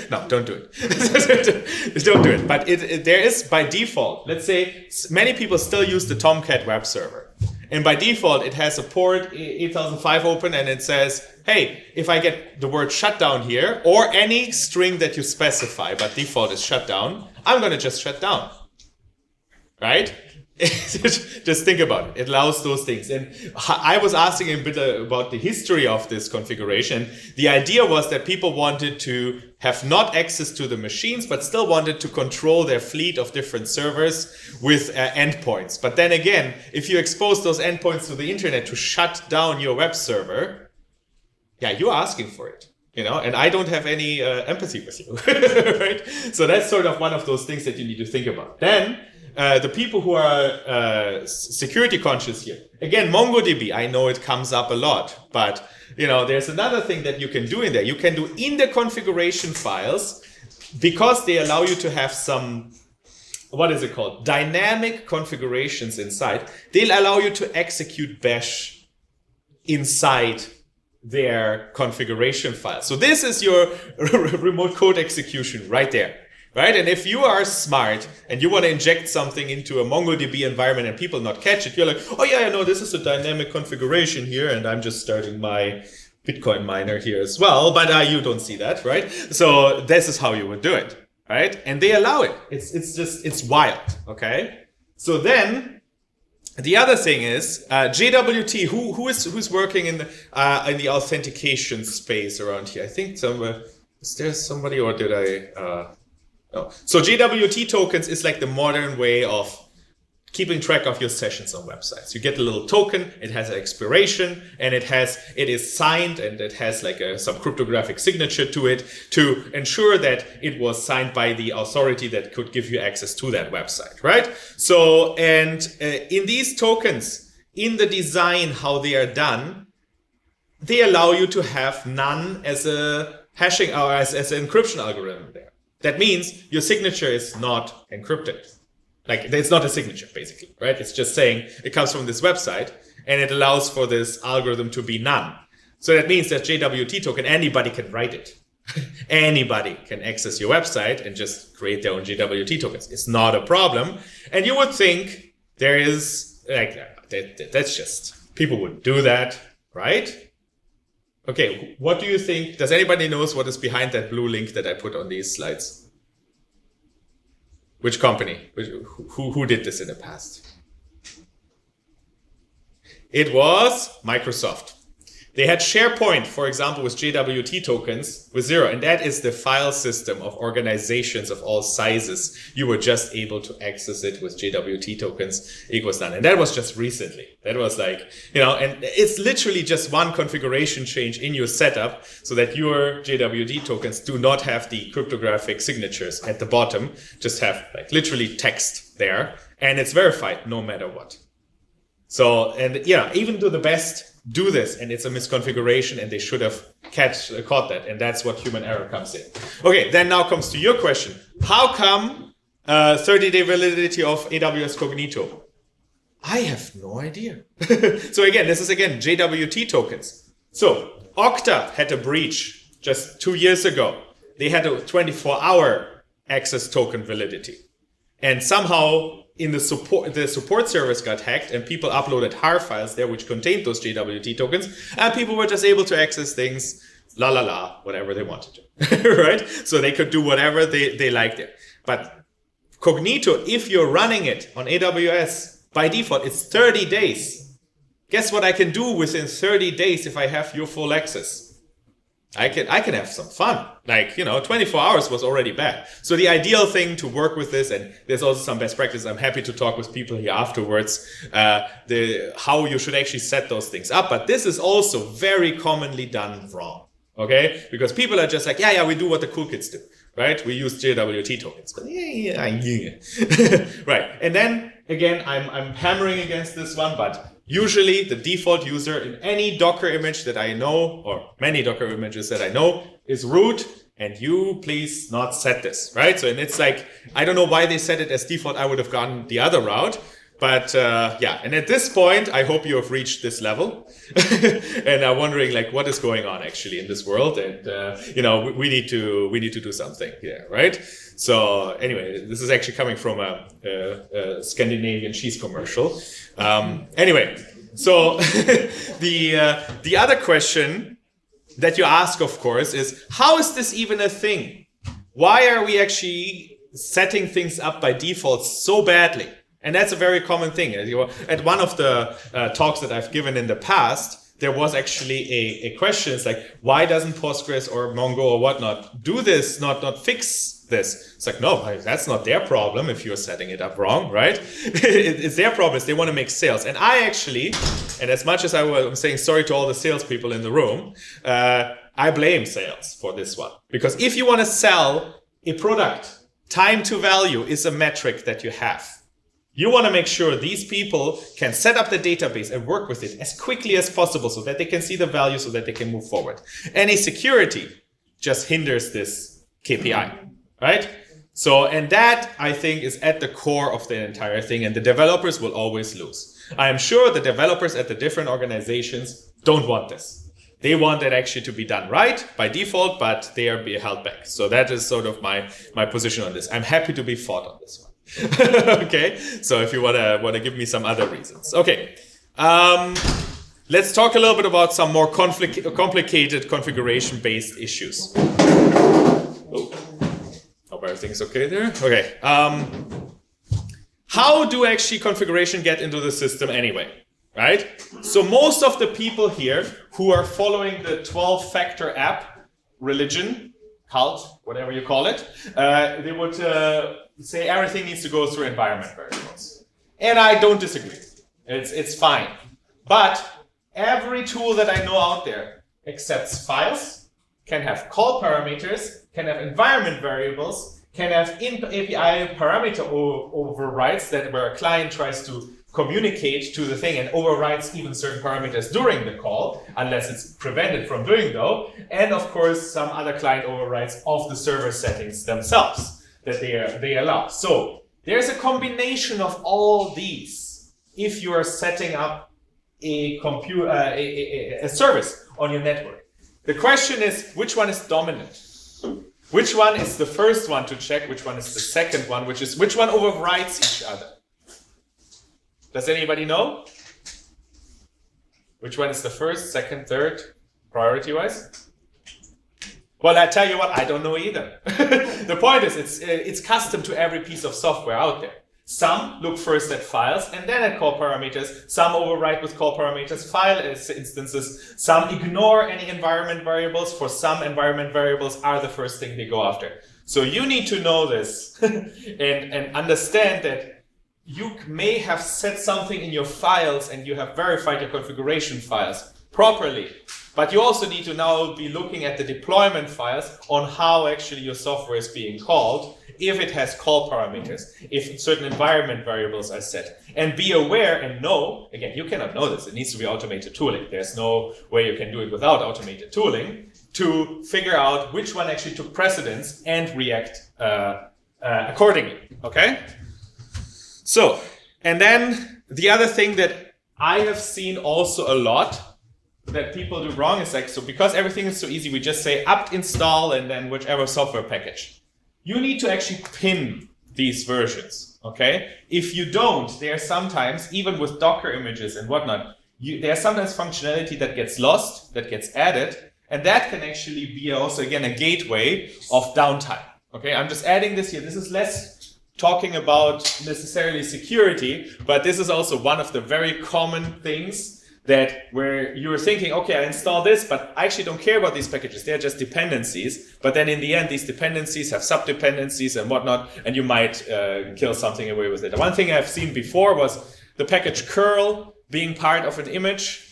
No, don't do it. Don't do it. But there is by default, let's say many people still use the Tomcat web server. And by default, it has a port 8005 open and it says, hey, if I get the word shutdown here or any string that you specify, but default is shutdown, I'm going to just shut down. Right? Just think about it. It allows those things. And I was asking a bit about the history of this configuration. The idea was that people wanted to have not access to the machines, but still wanted to control their fleet of different servers with endpoints. But then again, if you expose those endpoints to the internet to shut down your web server, yeah, you're asking for it. And I don't have any empathy with you, right? So that's sort of one of those things that you need to think about. Then, the people who are security conscious here, again, MongoDB, I know it comes up a lot, but there's another thing that you can do in there. You can do in the configuration files, because they allow you to have some, what is it called? Dynamic configurations inside. They'll allow you to execute bash inside their configuration file. So this is your remote code execution right there. Right? And if you are smart and you want to inject something into a MongoDB environment and people not catch it, you're like, oh yeah, I know this is a dynamic configuration here and I'm just starting my Bitcoin miner here as well. But you don't see that, right? So this is how you would do it, right? And they allow it. It's wild, okay? So then the other thing is JWT, who's working in the authentication space around here? I think is there somebody, or did I... No. So JWT tokens is like the modern way of keeping track of your sessions on websites. You get a little token, it has an expiration, and it is signed, and it has like some cryptographic signature to it to ensure that it was signed by the authority that could give you access to that website, right? So, and in these tokens, in the design, how they are done, they allow you to have none as a hashing or as an encryption algorithm there. That means your signature is not encrypted. Like, it's not a signature, basically, right? It's just saying it comes from this website. and it allows for this algorithm to be none. So that means that JWT token, anybody can write it. Anybody can access your website and just create their own JWT tokens. It's not a problem. And you would think there is, like, that's just, people would do that, right? Okay, what do you think? Does anybody knows what is behind that blue link that I put on these slides? Which company? Who did this in the past? It was Microsoft. They had SharePoint, for example, with JWT tokens with 0. And that is the file system of organizations of all sizes. You were just able to access it with JWT tokens equals none. And that was just recently. That was like, you know, and it's literally just one configuration change in your setup so that your JWT tokens do not have the cryptographic signatures at the bottom, just have like literally text there. And it's verified no matter what. So, and yeah, even do the best do this, and it's a misconfiguration, and they should have caught that, and that's what human error comes in. Okay, then now comes to your question. How come 30-day validity of AWS Cognito? I have no idea. So again, this is again JWT tokens. So Okta had a breach just 2 years ago. They had a 24-hour access token validity. And somehow in the support service got hacked and people uploaded HAR files there which contained those JWT tokens, and people were just able to access things, whatever they wanted to, right? So they could do whatever they liked there. But Cognito, if you're running it on AWS, by default, it's 30 days. Guess what I can do within 30 days if I have your full access? I can have some fun. Like, you know, 24 hours was already bad. So the ideal thing to work with this, and there's also some best practice, I'm happy to talk with people here afterwards, how you should actually set those things up. But this is also very commonly done wrong, okay? Because people are just like, yeah, we do what the cool kids do, right? We use JWT tokens. But yeah. Right. And then, again, I'm hammering against this one, but usually the default user in any Docker image that I know, or many Docker images that I know, is root, and you please not set this, right? So, and it's like, I don't know why they set it as default. I would have gone the other route. But yeah, and at this point, I hope you have reached this level and are wondering like what is going on actually in this world. And, you know, we need to do something here, right? So anyway, this is actually coming from a Scandinavian cheese commercial. Anyway, so the other question that you ask, of course, is how is this even a thing? Why are we actually setting things up by default so badly? And that's a very common thing. At one of the talks that I've given in the past, there was actually a question. It's like, why doesn't Postgres or Mongo or whatnot do this, not fix this? It's like, no, that's not their problem if you're setting it up wrong, right? It's their problem. They want to make sales. And I actually, and as much as I'm saying sorry to all the salespeople in the room, I blame sales for this one. Because if you want to sell a product, time to value is a metric that you have. You want to make sure these people can set up the database and work with it as quickly as possible so that they can see the value so that they can move forward. Any security just hinders this KPI, right? So, and that I think is at the core of the entire thing, and the developers will always lose. I am sure the developers at the different organizations don't want this. They want it actually to be done right by default, but they are being held back. So that is sort of my position on this. I'm happy to be fought on this one. Okay, so if you wanna give me some other reasons. Okay, let's talk a little bit about some more complicated configuration-based issues. Oh, hope everything's okay there. Okay, how do actually configuration get into the system anyway? Right? So most of the people here who are following the 12-factor app religion, cult, whatever you call it, they would say everything needs to go through environment variables. And I don't disagree. It's fine. But every tool that I know out there accepts files, can have call parameters, can have environment variables, can have API parameter overrides that where a client tries to communicate to the thing and overrides even certain parameters during the call, unless it's prevented from doing though. And of course, some other client overrides of the server settings themselves that they allow. So there's a combination of all these if you are setting up a service on your network. The question is, which one is dominant? Which one is the first one to check? Which one is the second one? Which one overrides each other? Does anybody know? Which one is the first, second, third, priority-wise? Well, I tell you what, I don't know either. The point is, it's custom to every piece of software out there. Some look first at files and then at call parameters. Some override with call parameters file instances. Some ignore any environment variables. For some, environment variables are the first thing they go after. So you need to know this and understand that you may have set something in your files and you have verified your configuration files properly. But you also need to now be looking at the deployment files on how actually your software is being called, if it has call parameters, if certain environment variables are set. And be aware and know, again, you cannot know this, it needs to be automated tooling. There's no way you can do it without automated tooling to figure out which one actually took precedence and react accordingly, okay? So, and then the other thing that I have seen also a lot that people do wrong is like, so because everything is so easy, we just say apt install and then whichever software package. You need to actually pin these versions, okay? If you don't, there are sometimes, even with Docker images and whatnot, there's sometimes functionality that gets lost, that gets added, and that can actually be also, again, a gateway of downtime, okay? I'm just adding this here. This is less talking about necessarily security, but this is also one of the very common things that where you're thinking, okay, I install this, but I actually don't care about these packages. They're just dependencies. But then in the end, these dependencies have sub-dependencies and whatnot, and you might kill something away with it. One thing I've seen before was the package curl being part of an image.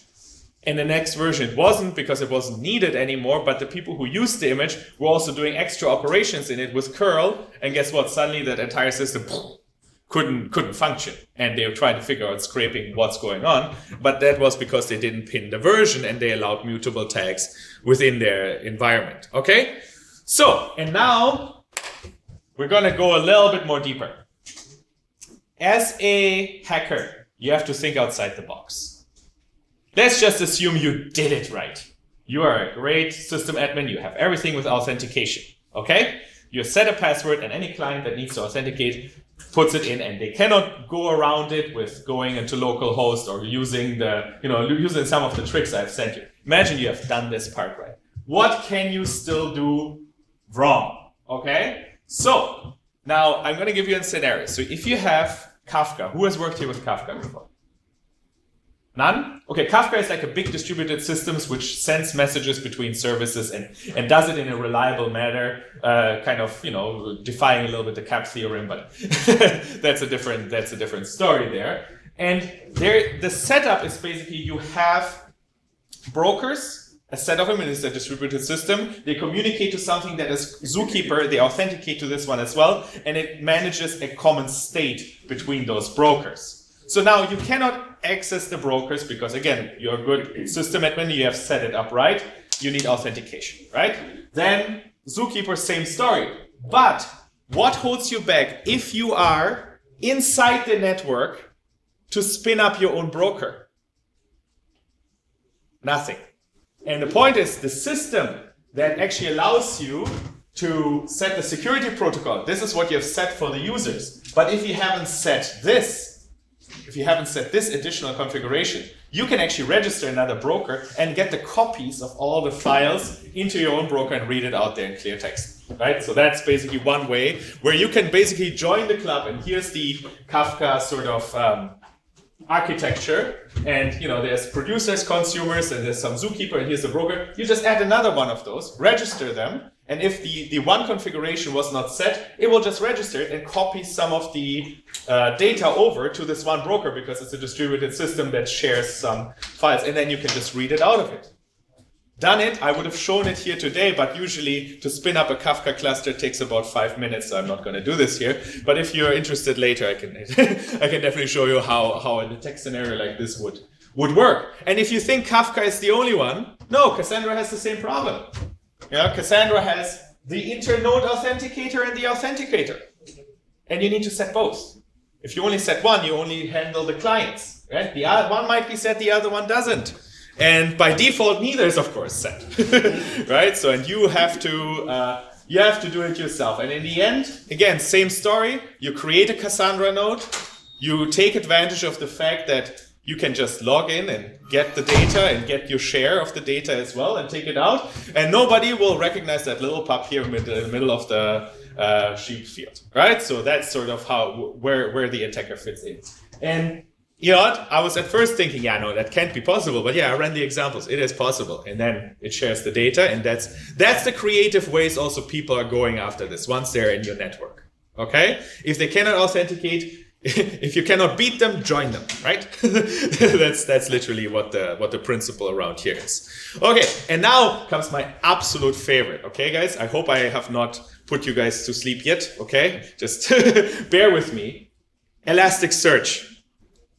In the next version, it wasn't because it wasn't needed anymore, but the people who used the image were also doing extra operations in it with curl. And guess what? Suddenly that entire system couldn't function, and they were trying to figure out scraping what's going on, but that was because they didn't pin the version and they allowed mutable tags within their environment. Okay, so and now we're gonna go a little bit more deeper. As a hacker, you have to think outside the box. Let's just assume you did it right. You are a great system admin, you have everything with authentication, okay? You set a password and any client that needs to authenticate puts it in, and they cannot go around it with going into localhost or using using some of the tricks I've sent you. Imagine you have done this part right. What can you still do wrong? Okay? So now I'm going to give you a scenario. So if you have Kafka, who has worked here with Kafka before? None? Okay, Kafka is like a big distributed systems which sends messages between services and does it in a reliable manner, kind of, defying a little bit the CAP theorem, but that's a different story there. And the setup is basically you have brokers, a set of them, it is a distributed system. They communicate to something that is Zookeeper, they authenticate to this one as well, and it manages a common state between those brokers. So now you cannot access the brokers because, again, you're a good system admin, you have set it up right, you need authentication, right? Then Zookeeper, same story. But what holds you back if you are inside the network to spin up your own broker? Nothing. And the point is, the system that actually allows you to set the security protocol, this is what you have set for the users. But if you haven't set this, if you haven't set this additional configuration, you can actually register another broker and get the copies of all the files into your own broker and read it out there in clear text, right? So that's basically one way where you can basically join the club, and here's the Kafka sort of architecture, and there's producers, consumers, and there's some Zookeeper, and here's the broker. You just add another one of those, register them, and if the one configuration was not set, it will just register it and copy some of the data over to this one broker because it's a distributed system that shares some files, and then you can just read it out of it. Done it, I would have shown it here today, but usually to spin up a Kafka cluster takes about 5 minutes, so I'm not going to do this here. But if you're interested later, I can I can definitely show you how in a tech scenario like this would work. And if you think Kafka is the only one, no, Cassandra has the same problem. Cassandra has the internode authenticator and the authenticator. And you need to set both. If you only set one, you only handle the clients, right? The other one might be set, the other one doesn't. And by default, neither is of course set, right? So, and you have to do it yourself. And in the end, again, same story. You create a Cassandra node. You take advantage of the fact that you can just log in and get the data and get your share of the data as well and take it out. And nobody will recognize that little pup here in the middle of the sheep field, right? So that's sort of where the attacker fits in. And you know what? I was at first thinking, yeah, no, that can't be possible. But yeah, I ran the examples. It is possible. And then it shares the data. And that's the creative ways also people are going after this once they're in your network. Okay? If they cannot authenticate, if you cannot beat them, join them, right? that's literally what the principle around here is. Okay, and now comes my absolute favorite. Okay, guys? I hope I have not put you guys to sleep yet. Okay? Just bear with me. Elasticsearch.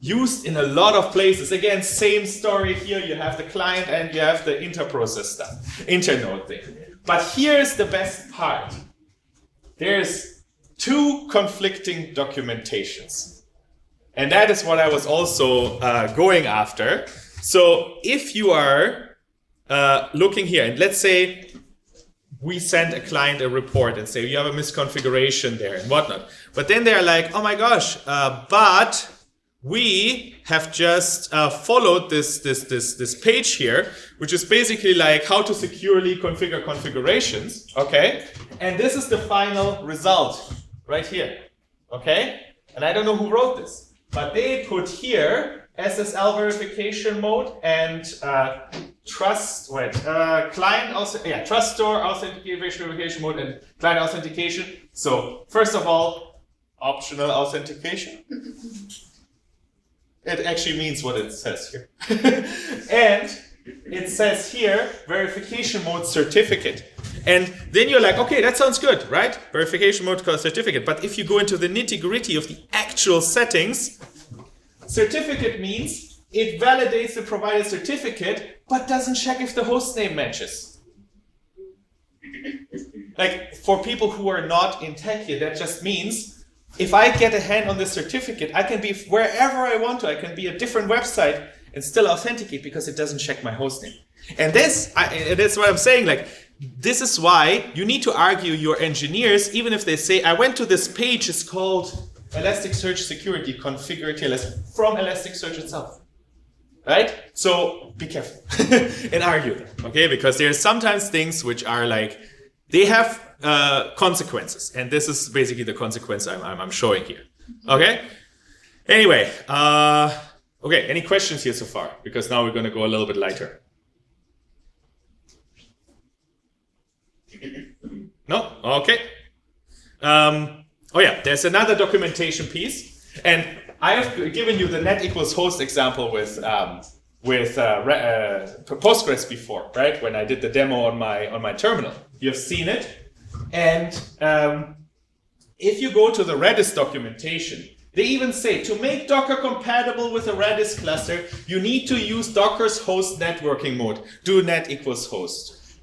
Used in a lot of places. Again, same story here. You have the client and you have the interprocess stuff, internode thing. But here's the best part. There's two conflicting documentations. And that is what I was also going after. So if you are looking here, and let's say we send a client a report and say you have a misconfiguration there and whatnot. But then they're like, oh my gosh, but we have just followed this page here, which is basically like how to securely configure configurations, okay? And this is the final result right here, okay? And I don't know who wrote this, but they put here SSL verification mode and trust store authentication verification mode and client authentication. So first of all, optional authentication. It actually means what it says here. And it says here, verification mode certificate. And then you're like, okay, that sounds good, right? Verification mode certificate. But if you go into the nitty-gritty of the actual settings, certificate means it validates the provided certificate, but doesn't check if the host name matches. Like, for people who are not in tech here, that just means if I get a hand on this certificate, I can be wherever I want to. I can be a different website and still authenticate because it doesn't check my hostname. And that's what I'm saying. Like, this is why you need to argue your engineers, even if they say, I went to this page, it's called Elasticsearch Security Configure TLS from Elasticsearch itself. Right? So be careful and argue them, okay? Because there's sometimes things which are like, they have consequences, and this is basically the consequence I'm showing here. Okay. Anyway, okay. Any questions here so far? Because now we're going to go a little bit lighter. No. Okay. Oh yeah. There's another documentation piece, and I have given you the net equals host example with Postgres before, right? When I did the demo on my terminal, you've seen it. And if you go to the Redis documentation, they even say to make Docker compatible with a Redis cluster, you need to use Docker's host networking mode, do net equals host.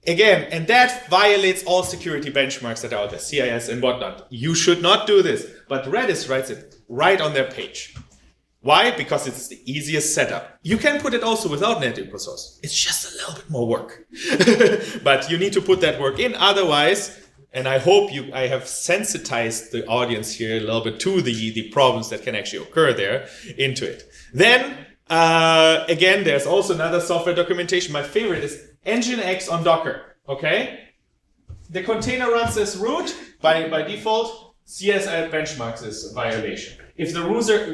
Again, and that violates all security benchmarks that are out there, CIS and whatnot. You should not do this, but Redis writes it right on their page. Why? Because it's the easiest setup. You can put it also without net equals host. It's just a little bit more work. But you need to put that work in. Otherwise, and I hope I have sensitized the audience here a little bit to the problems that can actually occur there into it. Then, again, there's also another software documentation. My favorite is Nginx on Docker. Okay? The container runs as root by default. CSI benchmarks is a violation. If the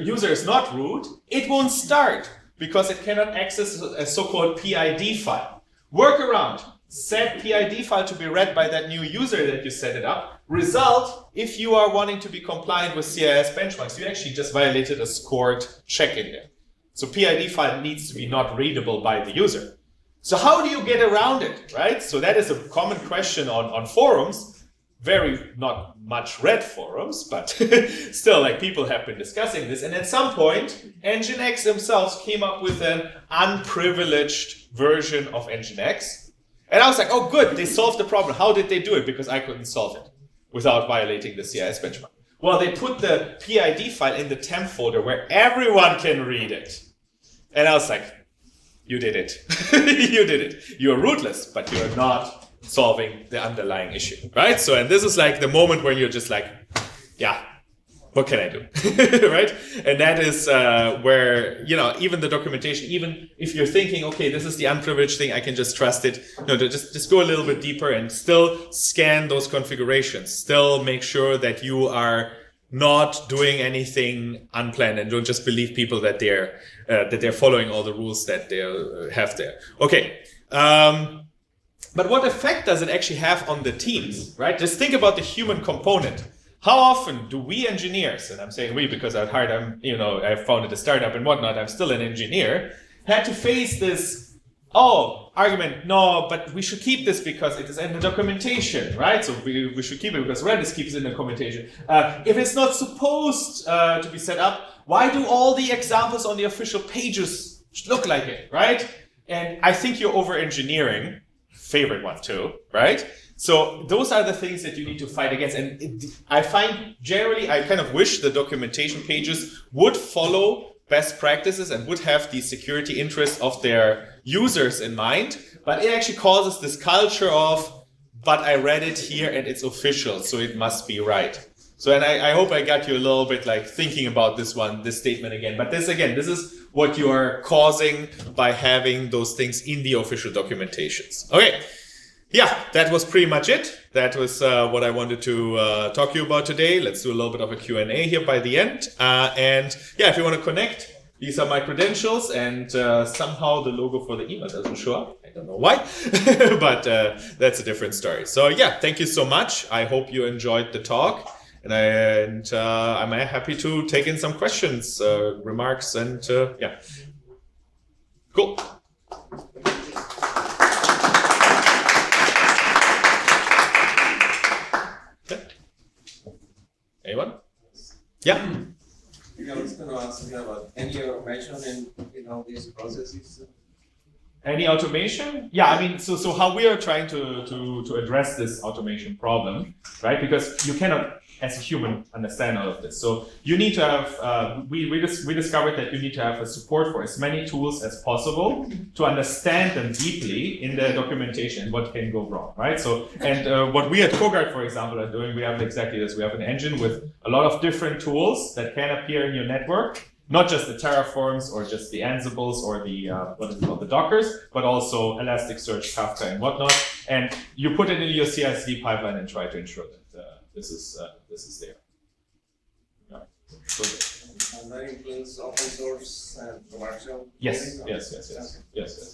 user is not root, it won't start because it cannot access a so-called PID file. Workaround, set PID file to be read by that new user that you set it up. Result, if you are wanting to be compliant with CIS benchmarks, you actually just violated a scored check in there. So PID file needs to be not readable by the user. So how do you get around it, right? So that is a common question on forums. Very not much read forums, but still, like, people have been discussing this. And at some point, Nginx themselves came up with an unprivileged version of Nginx. And I was like, oh, good, they solved the problem. How did they do it? Because I couldn't solve it without violating the CIS benchmark. Well, they put the PID file in the temp folder where everyone can read it. And I was like, you did it. You did it. You're rootless, but you're not solving the underlying issue, right? So, and this is like the moment where you're just like, yeah, what can I do, right? And that is where, you know, even the documentation, even if you're thinking, okay, this is the unprivileged thing, I can just trust it. No, just go a little bit deeper and still scan those configurations. Still make sure that you are not doing anything unplanned, and don't just believe people that they're following all the rules that they have there. Okay. But what effect does it actually have on the teams, right? Just think about the human component. How often do we engineers, and I'm saying we because I founded a startup and whatnot, I'm still an engineer, had to face this, argument, no, but we should keep this because it is in the documentation, right? So we should keep it because Redis keeps it in the documentation. If it's not supposed to be set up, why do all the examples on the official pages look like it, right? And I think you're over-engineering, favorite one too, right? So those are the things that you need to fight against. And I find generally, I kind of wish the documentation pages would follow best practices and would have the security interests of their users in mind. But it actually causes this culture of, but I read it here and it's official, so it must be right. So, and I hope I got you a little bit like thinking about this statement again. But this is what you are causing by having those things in the official documentations. Okay. Yeah, that was pretty much it. That was what I wanted to talk to you about today. Let's do a little bit of a Q&A here by the end. And yeah, if you want to connect, these are my credentials, and somehow the logo for the email doesn't show up. I don't know why, but that's a different story. So yeah, thank you so much. I hope you enjoyed the talk, and I'm happy to take in some questions, remarks, and yeah. Cool. Anyone? Yeah. I was going to ask you about any automation in all these processes. Any automation? Yeah, I mean, so how we are trying to address this automation problem, right? Because you cannot, as a human, understand all of this. So you need to have, we discovered that you need to have a support for as many tools as possible to understand them deeply in the documentation and what can go wrong, right? So, and what we at CoGuard, for example, are doing, we have exactly this. We have an engine with a lot of different tools that can appear in your network. Not just the Terraforms or just the Ansibles or the the Dockers, but also Elasticsearch, Kafka, and whatnot. And you put it in your CI/CD pipeline and try to ensure that this is there. Yeah. So, And that includes open source and commercial. yes.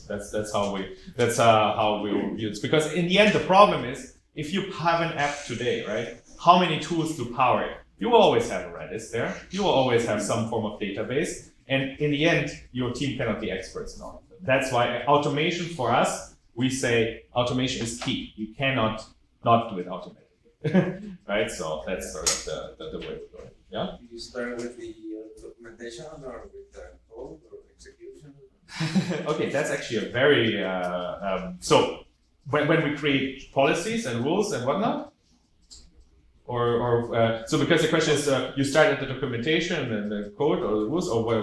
That's how we will use. Because in the end, the problem is if you have an app today, right? How many tools to power it? You will always have a Redis there. You will always have some form of database. And in the end, your team cannot be experts in all of them. That's why automation for us, we say automation is key. You cannot not do it automatically, right? So that's sort of the way to go. Yeah? Do you start with the documentation or with the code or execution? Okay, that's actually a very, so when we create policies and rules and whatnot, so because the question is, you start at the documentation and the code or the rules, or where?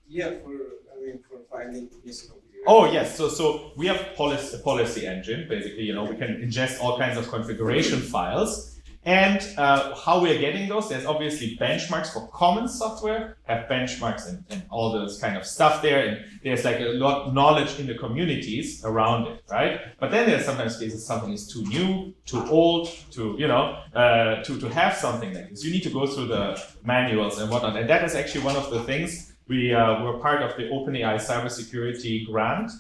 Yeah, for finding misconfiguration. Oh yes, so we have a policy engine. Basically, we can ingest all kinds of configuration files. And how we are getting those, there's obviously benchmarks for common software, have benchmarks and all those kind of stuff there. And there's like a lot of knowledge in the communities around it, right? But then there's sometimes cases something is too new, too old, to have something like this. You need to go through the manuals and whatnot. And that is actually one of the things. We're part of the OpenAI cybersecurity grant,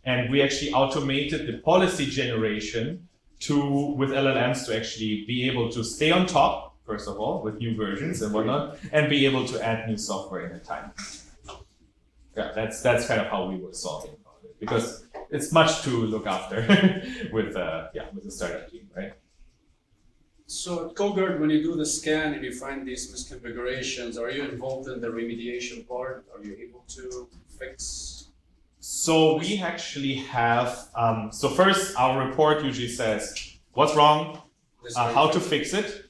and we actually automated the policy generation with LLMs to actually be able to stay on top, first of all, with new versions and whatnot, and be able to add new software in a time. Yeah, that's kind of how we were solving about it, because it's much to look after with the startup team, right? So at CoGuard, when you do the scan and you find these misconfigurations, are you involved in the remediation part? Are you able to fix? So we actually have, so first our report usually says what's wrong, how to fix it,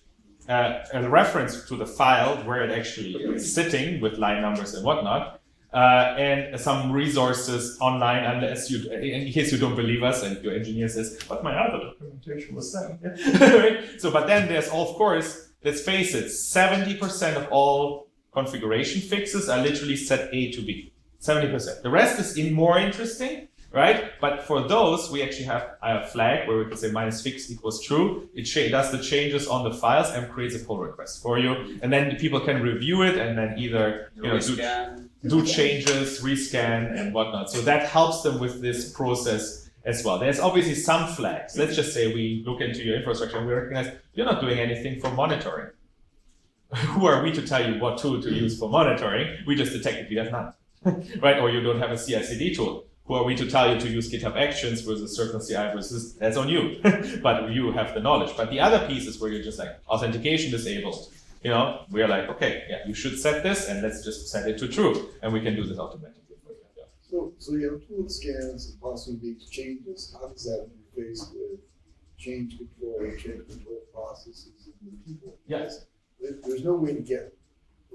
a reference to the file where it actually is sitting with line numbers and whatnot, and some resources online, unless you, in case you don't believe us and your engineer says, but my other documentation was sent. Right? So, but then there's, of course, let's face it, 70% of all configuration fixes are literally set A to B. 70%. The rest is more interesting, right? But for those, we actually have a flag where we can say -fix equals true. It does the changes on the files and creates a pull request for you. And then people can review it and then either do changes, rescan, and whatnot. So that helps them with this process as well. There's obviously some flags. Let's just say we look into your infrastructure and we recognize you're not doing anything for monitoring. Who are we to tell you what tool to use for monitoring? We just detected you have none. Right? Or you don't have a CI/CD tool. Who are we to tell you to use GitHub Actions versus Circle CI versus, that's on you. But you have the knowledge. But the other pieces where you're just like authentication disabled, you know, we're like, okay, yeah, you should set this and let's just set it to true. And we can do this automatically for you. Yeah. So you have tool scans and possibly make changes. How does that interface with change control processes and the people? Yes. There's no way to get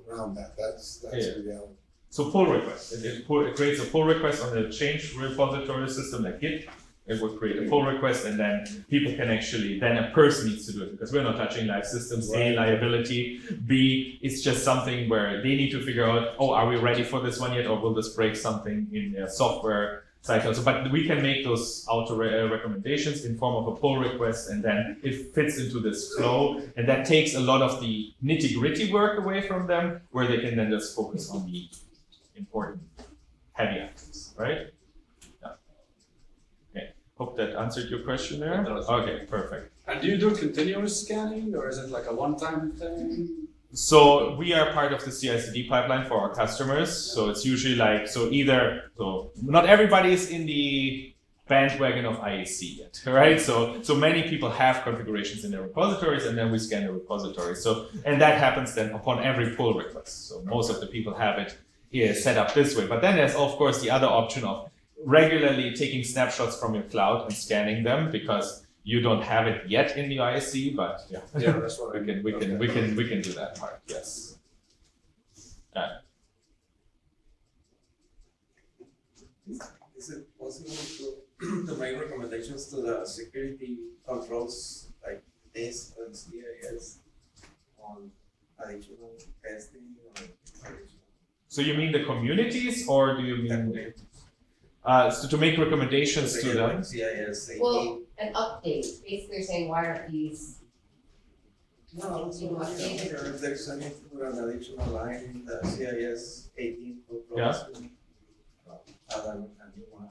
around that. That's the reality. So pull request. It creates a pull request on the change repository system like Git. It would create a pull request, and then people can actually, then a person needs to do it because we're not touching live systems. A, liability. B, it's just something where they need to figure out, oh, are we ready for this one yet, or will this break something in their software cycle? So, but we can make those auto recommendations in form of a pull request, and then it fits into this flow, and that takes a lot of the nitty-gritty work away from them, where they can then just focus on the important heavy items, right? Yeah. Okay. Hope that answered your question there. Okay, perfect. And do you do continuous scanning, or is it like a one-time thing? So we are part of the CI/CD pipeline for our customers. So it's usually like, so not everybody is in the bandwagon of IAC yet, right? So many people have configurations in their repositories, and then we scan the repositories. So, and that happens then upon every pull request. So most of the people have it set up this way. But then there's, of course, the other option of regularly taking snapshots from your cloud and scanning them, because you don't have it yet in the ISC, but yeah, That's what we can do that part. Yes. Is it possible to make recommendations to the security controls like this and CIS on additional testing or additional? So you mean the communities, or do you mean so to make recommendations to them? CIS, Well, an update. Basically, they're saying why aren't these? no, if there's any for an additional line in the CIS 18 Yeah. add a new one.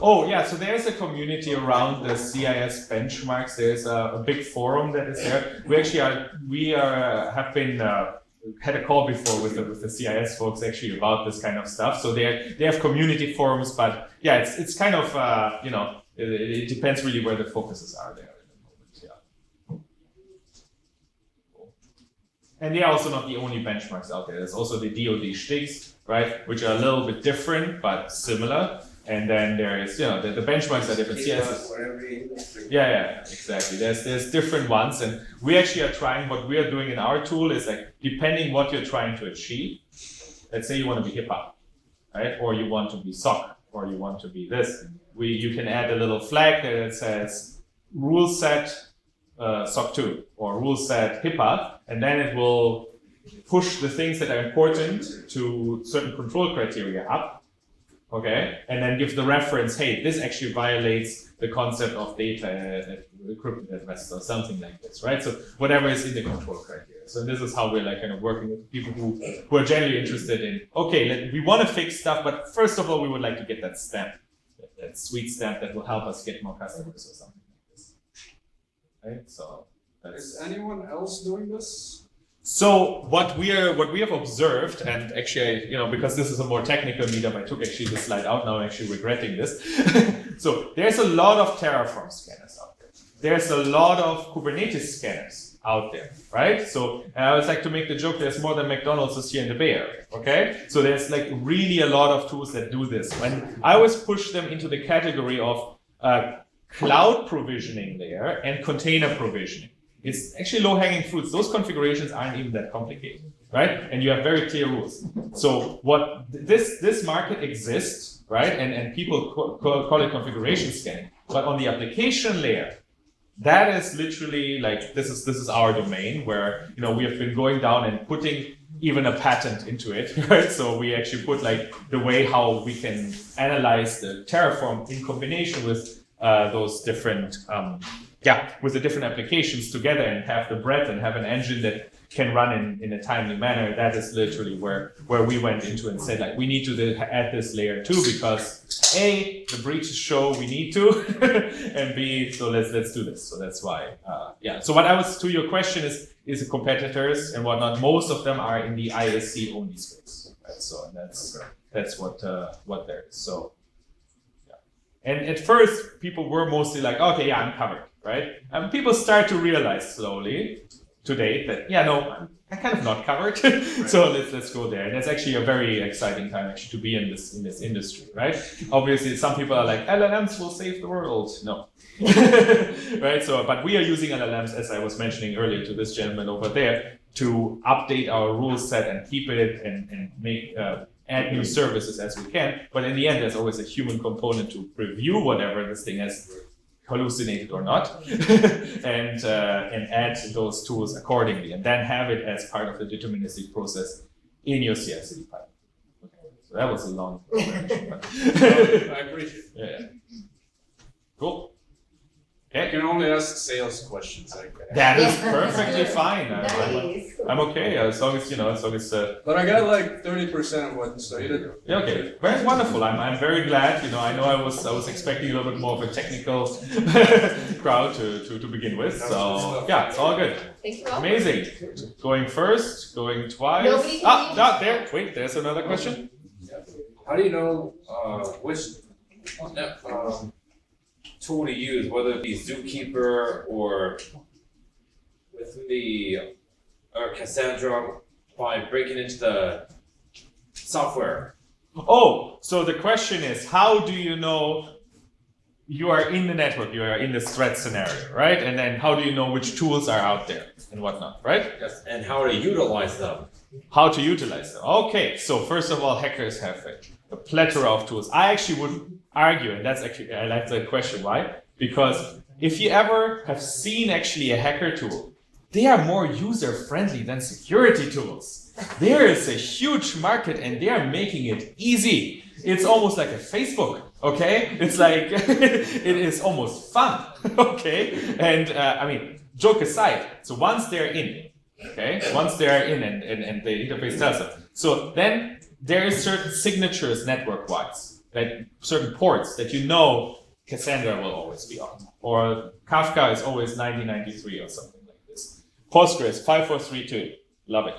Oh yeah, so there's a community around the CIS benchmarks. There's a big forum that is there. Have been had a call before with the CIS folks actually about this kind of stuff. So they have community forums, but yeah, it's kind of you know, it depends really where the focuses are there at the moment. Yeah. And they are also not the only benchmarks out there. There's also the DoD shtigs, right, which are a little bit different but similar. And then there is, you know, the benchmarks are different. For every industry. Yeah, exactly. There's different ones, and we actually are trying. What we are doing in our tool is like, depending what you're trying to achieve. Let's say you want to be HIPAA, right, or you want to be SOC, or you want to be this. You can add a little flag there that says rule set SOC 2 or rule set HIPAA, and then it will push the things that are important to certain control criteria up. Okay, and then give the reference, hey, this actually violates the concept of data encrypted at rest or something like this, right? So whatever is in the control criteria. So this is how we're like kind of working with people who are generally interested in, okay, we want to fix stuff, but first of all, we would like to get that stamp, that sweet stamp that will help us get more customers or something like this, right? So Is anyone else doing this? So what we have observed, and actually, because this is a more technical meetup, I took actually the slide out now. I'm actually regretting this. So there's a lot of Terraform scanners out there. There's a lot of Kubernetes scanners out there, right? So I always like to make the joke: there's more than McDonald's is here in the Bay Area. Okay, so there's like really a lot of tools that do this. And I always push them into the category of cloud provisioning layer and container provisioning. it's actually low-hanging fruits. Those configurations aren't even that complicated, right? And you have very clear rules. So what this market exists, right? And people call it configuration scanning. But on the application layer, that is literally like this is our domain where we have been going down and putting even a patent into it, right? So we actually put like the way how we can analyze the Terraform in combination with those different with the different applications together and have the breadth and have an engine that can run in a timely manner. That is literally where we went into and said like we need to add this layer too, because A, the breaches show we need to, and B, so let's do this. So that's why so what I was to your question is the competitors and whatnot, most of them are in the ISC only space, right? So that's what there is. So and at first people were mostly like, okay, yeah, I'm covered, right? And people start to realize slowly today that I'm kind of not covered. So let's go there. And it's actually a very exciting time actually to be in this industry, right? Obviously some people are like, LLMs will save the world. No. Right? So but we are using LLMs, as I was mentioning earlier to this gentleman over there, to update our rule set and keep it and make add new services as we can. But in the end there's always a human component to review whatever this thing has hallucinated or not, and add those tools accordingly, and then have it as part of the deterministic process in your CI/CD pipeline. Okay. So that was a long explanation. I appreciate it. Yeah. Cool. I can only ask sales questions. That is perfectly fine. Nice. I'm okay as long as But I got like 30% of what so you did. Yeah, okay, very wonderful. I'm very glad. I know I was expecting a little bit more of a technical crowd to begin with. So yeah, it's all good. Thank you all. Amazing. Going first, going twice. Nobody can Not there. Wait, there's another question. How do you know which tool to use, whether it be Zookeeper or with the Cassandra, by breaking into the software? Oh, so the question is, how do you know you are in the network, you are in this threat scenario, right? And then how do you know which tools are out there and whatnot, right? Yes, and how to utilize them. How to utilize them. Okay, so first of all, hackers have a plethora of tools. I actually would argue, and that's actually, I like the question, why? Because if you ever have seen actually a hacker tool, they are more user-friendly than security tools. There is a huge market and they are making it easy. It's almost like a Facebook, okay? It's like, it is almost fun, okay? And I mean, joke aside, so once they're in, okay? Once they are in and the interface tells them. So then there is certain signatures network-wise, like certain ports that Cassandra will always be on. Or Kafka is always 9093 or something like this. Postgres 5432, love it,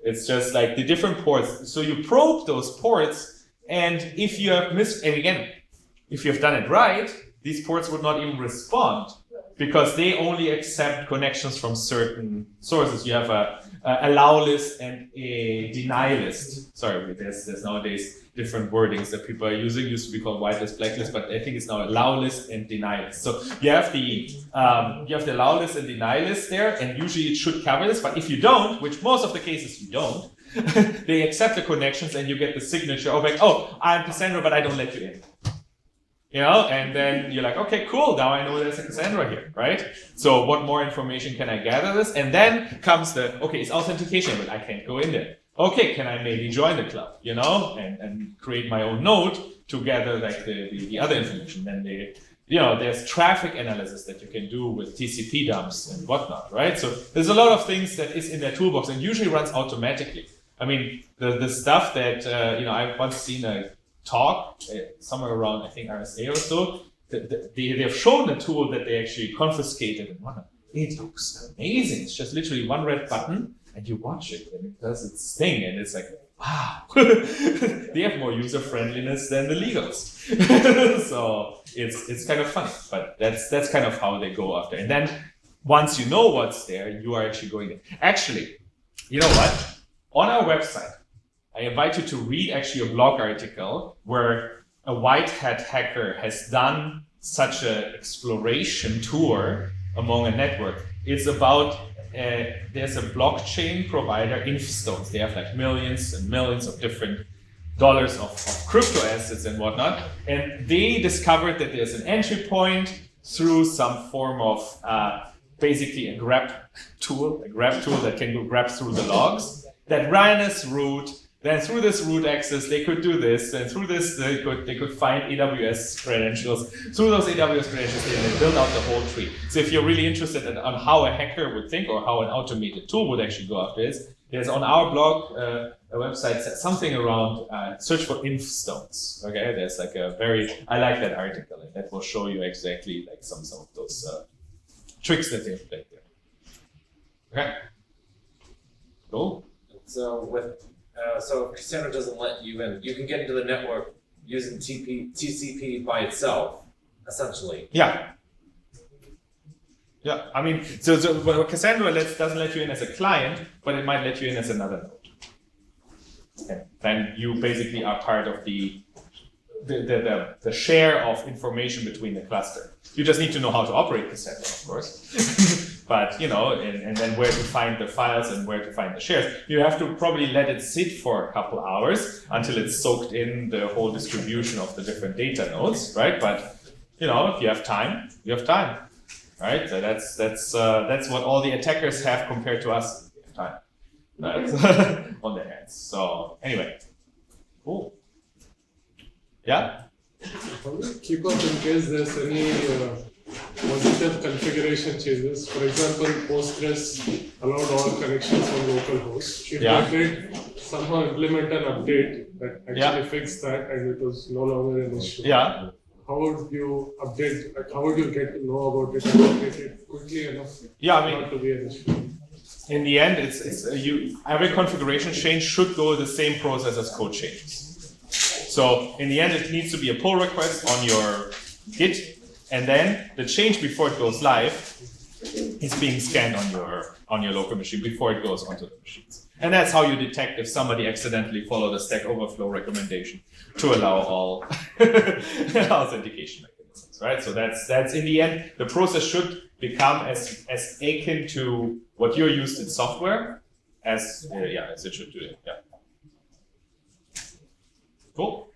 It's just like the different ports. So you probe those ports, and if you have if you've done it right, these ports would not even respond, because they only accept connections from certain sources. You have a allow list and a deny list. Sorry, there's nowadays different wordings that people are using. It used to be called whitelist, blacklist, but I think it's now allow list and deny list. So you have the allow list and deny list there, and usually it should cover this. But if you don't, which most of the cases you don't, they accept the connections and you get the signature of like, oh, I'm Cassandra, but I don't let you in. And then you're like, okay, cool, now I know there's a Cassandra here, right? So what more information can I gather this? And then comes okay, it's authentication, but I can't go in there. Okay, can I maybe join the club, and create my own node to gather like the other information? Then there's traffic analysis that you can do with TCP dumps and whatnot, right? So there's a lot of things that is in their toolbox and usually runs automatically. I mean, the stuff that, I've once seen a talk somewhere around, I think RSA or so, they've shown a tool that they actually confiscated and whatnot. It looks amazing. It's just literally one red button and you watch it and it does its thing, and it's like, wow. They have more user friendliness than the legals. So it's kind of fun, but that's kind of how they go after. And then once you know what's there, you are actually going there. Actually, you know what? On our website, I invite you to read actually a blog article where a white hat hacker has done such an exploration tour among a network. It's about there's a blockchain provider, Infstones. They have like millions and millions of different dollars of crypto assets and whatnot. And they discovered that there's an entry point through some form of basically a grab tool that can go grab through the logs that ran as root. Then through this root access, they could do this, and through this they could find AWS credentials. Through those AWS credentials, they built out the whole tree. So if you're really interested on how a hacker would think or how an automated tool would actually go after this, there's on our blog a website something around search for Infstones. Okay, there's like I like that article, and that will show you exactly like some of those tricks that they've played there. Okay, cool. So if Cassandra doesn't let you in, you can get into the network using TCP by itself, essentially. Yeah. Yeah, I mean, so well, Cassandra doesn't let you in as a client, but it might let you in as another node. And then you basically are part of the share of information between the cluster. You just need to know how to operate Cassandra, of course. But, and then where to find the files and where to find the shares. You have to probably let it sit for a couple hours until it's soaked in the whole distribution of the different data nodes, right? But, if you have time, you have time, right? So that's what all the attackers have compared to us. Time. That's on their hands. So anyway, cool. Yeah? Keep up in case there's any positive configuration changes. For example, Postgres allowed all connections from localhost. If they did somehow implement an update that actually fixed that and it was no longer an issue. Yeah. How would you update? Like, how would you get to know about it and update it quickly enough? Not to be an issue. In the end, every configuration change should go the same process as code changes. So in the end, it needs to be a pull request on your Git, and then the change before it goes live is being scanned on your local machine before it goes onto the machines. And that's how you detect if somebody accidentally followed a Stack Overflow recommendation to allow all authentication mechanisms, right? So that's in the end, the process should become as akin to what you're used in software as it should do it. Yeah. Cool.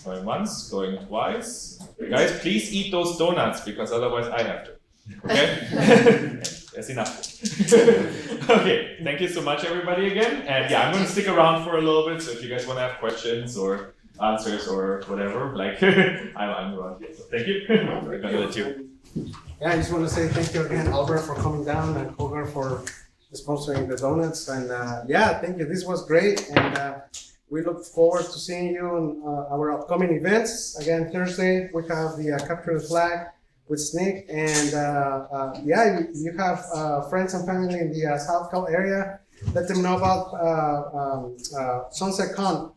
Going once, going twice. Guys, please eat those donuts because otherwise I have to. Okay? That's enough. Okay, thank you so much, everybody, again. And I'm going to stick around for a little bit. So if you guys want to have questions or answers or whatever, I'm around here. So thank you. I'm going to let you. Yeah, I just want to say thank you again, Albert, for coming down, and Kogar for sponsoring the donuts. And thank you. This was great. And we look forward to seeing you on our upcoming events. Again, Thursday, we have the Capture the Flag with Sneak. And you have friends and family in the South Cal area. Let them know about Sunset Con.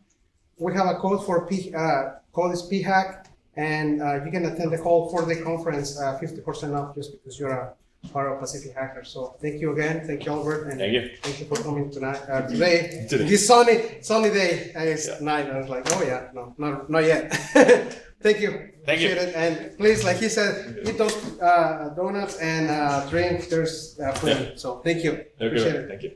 We have a code for code is PHAC, and you can attend the whole 4-day conference 50% off just because you're a part of Pacific Hacker. So thank you again. Thank you, Albert. And thank you for coming tonight. Today. This sunny day. It's night. I was like, oh yeah, no, not yet. Thank you. Appreciate it. And please, like he said, eat those donuts and drink. There's food. So thank you. Appreciate it. Thank you.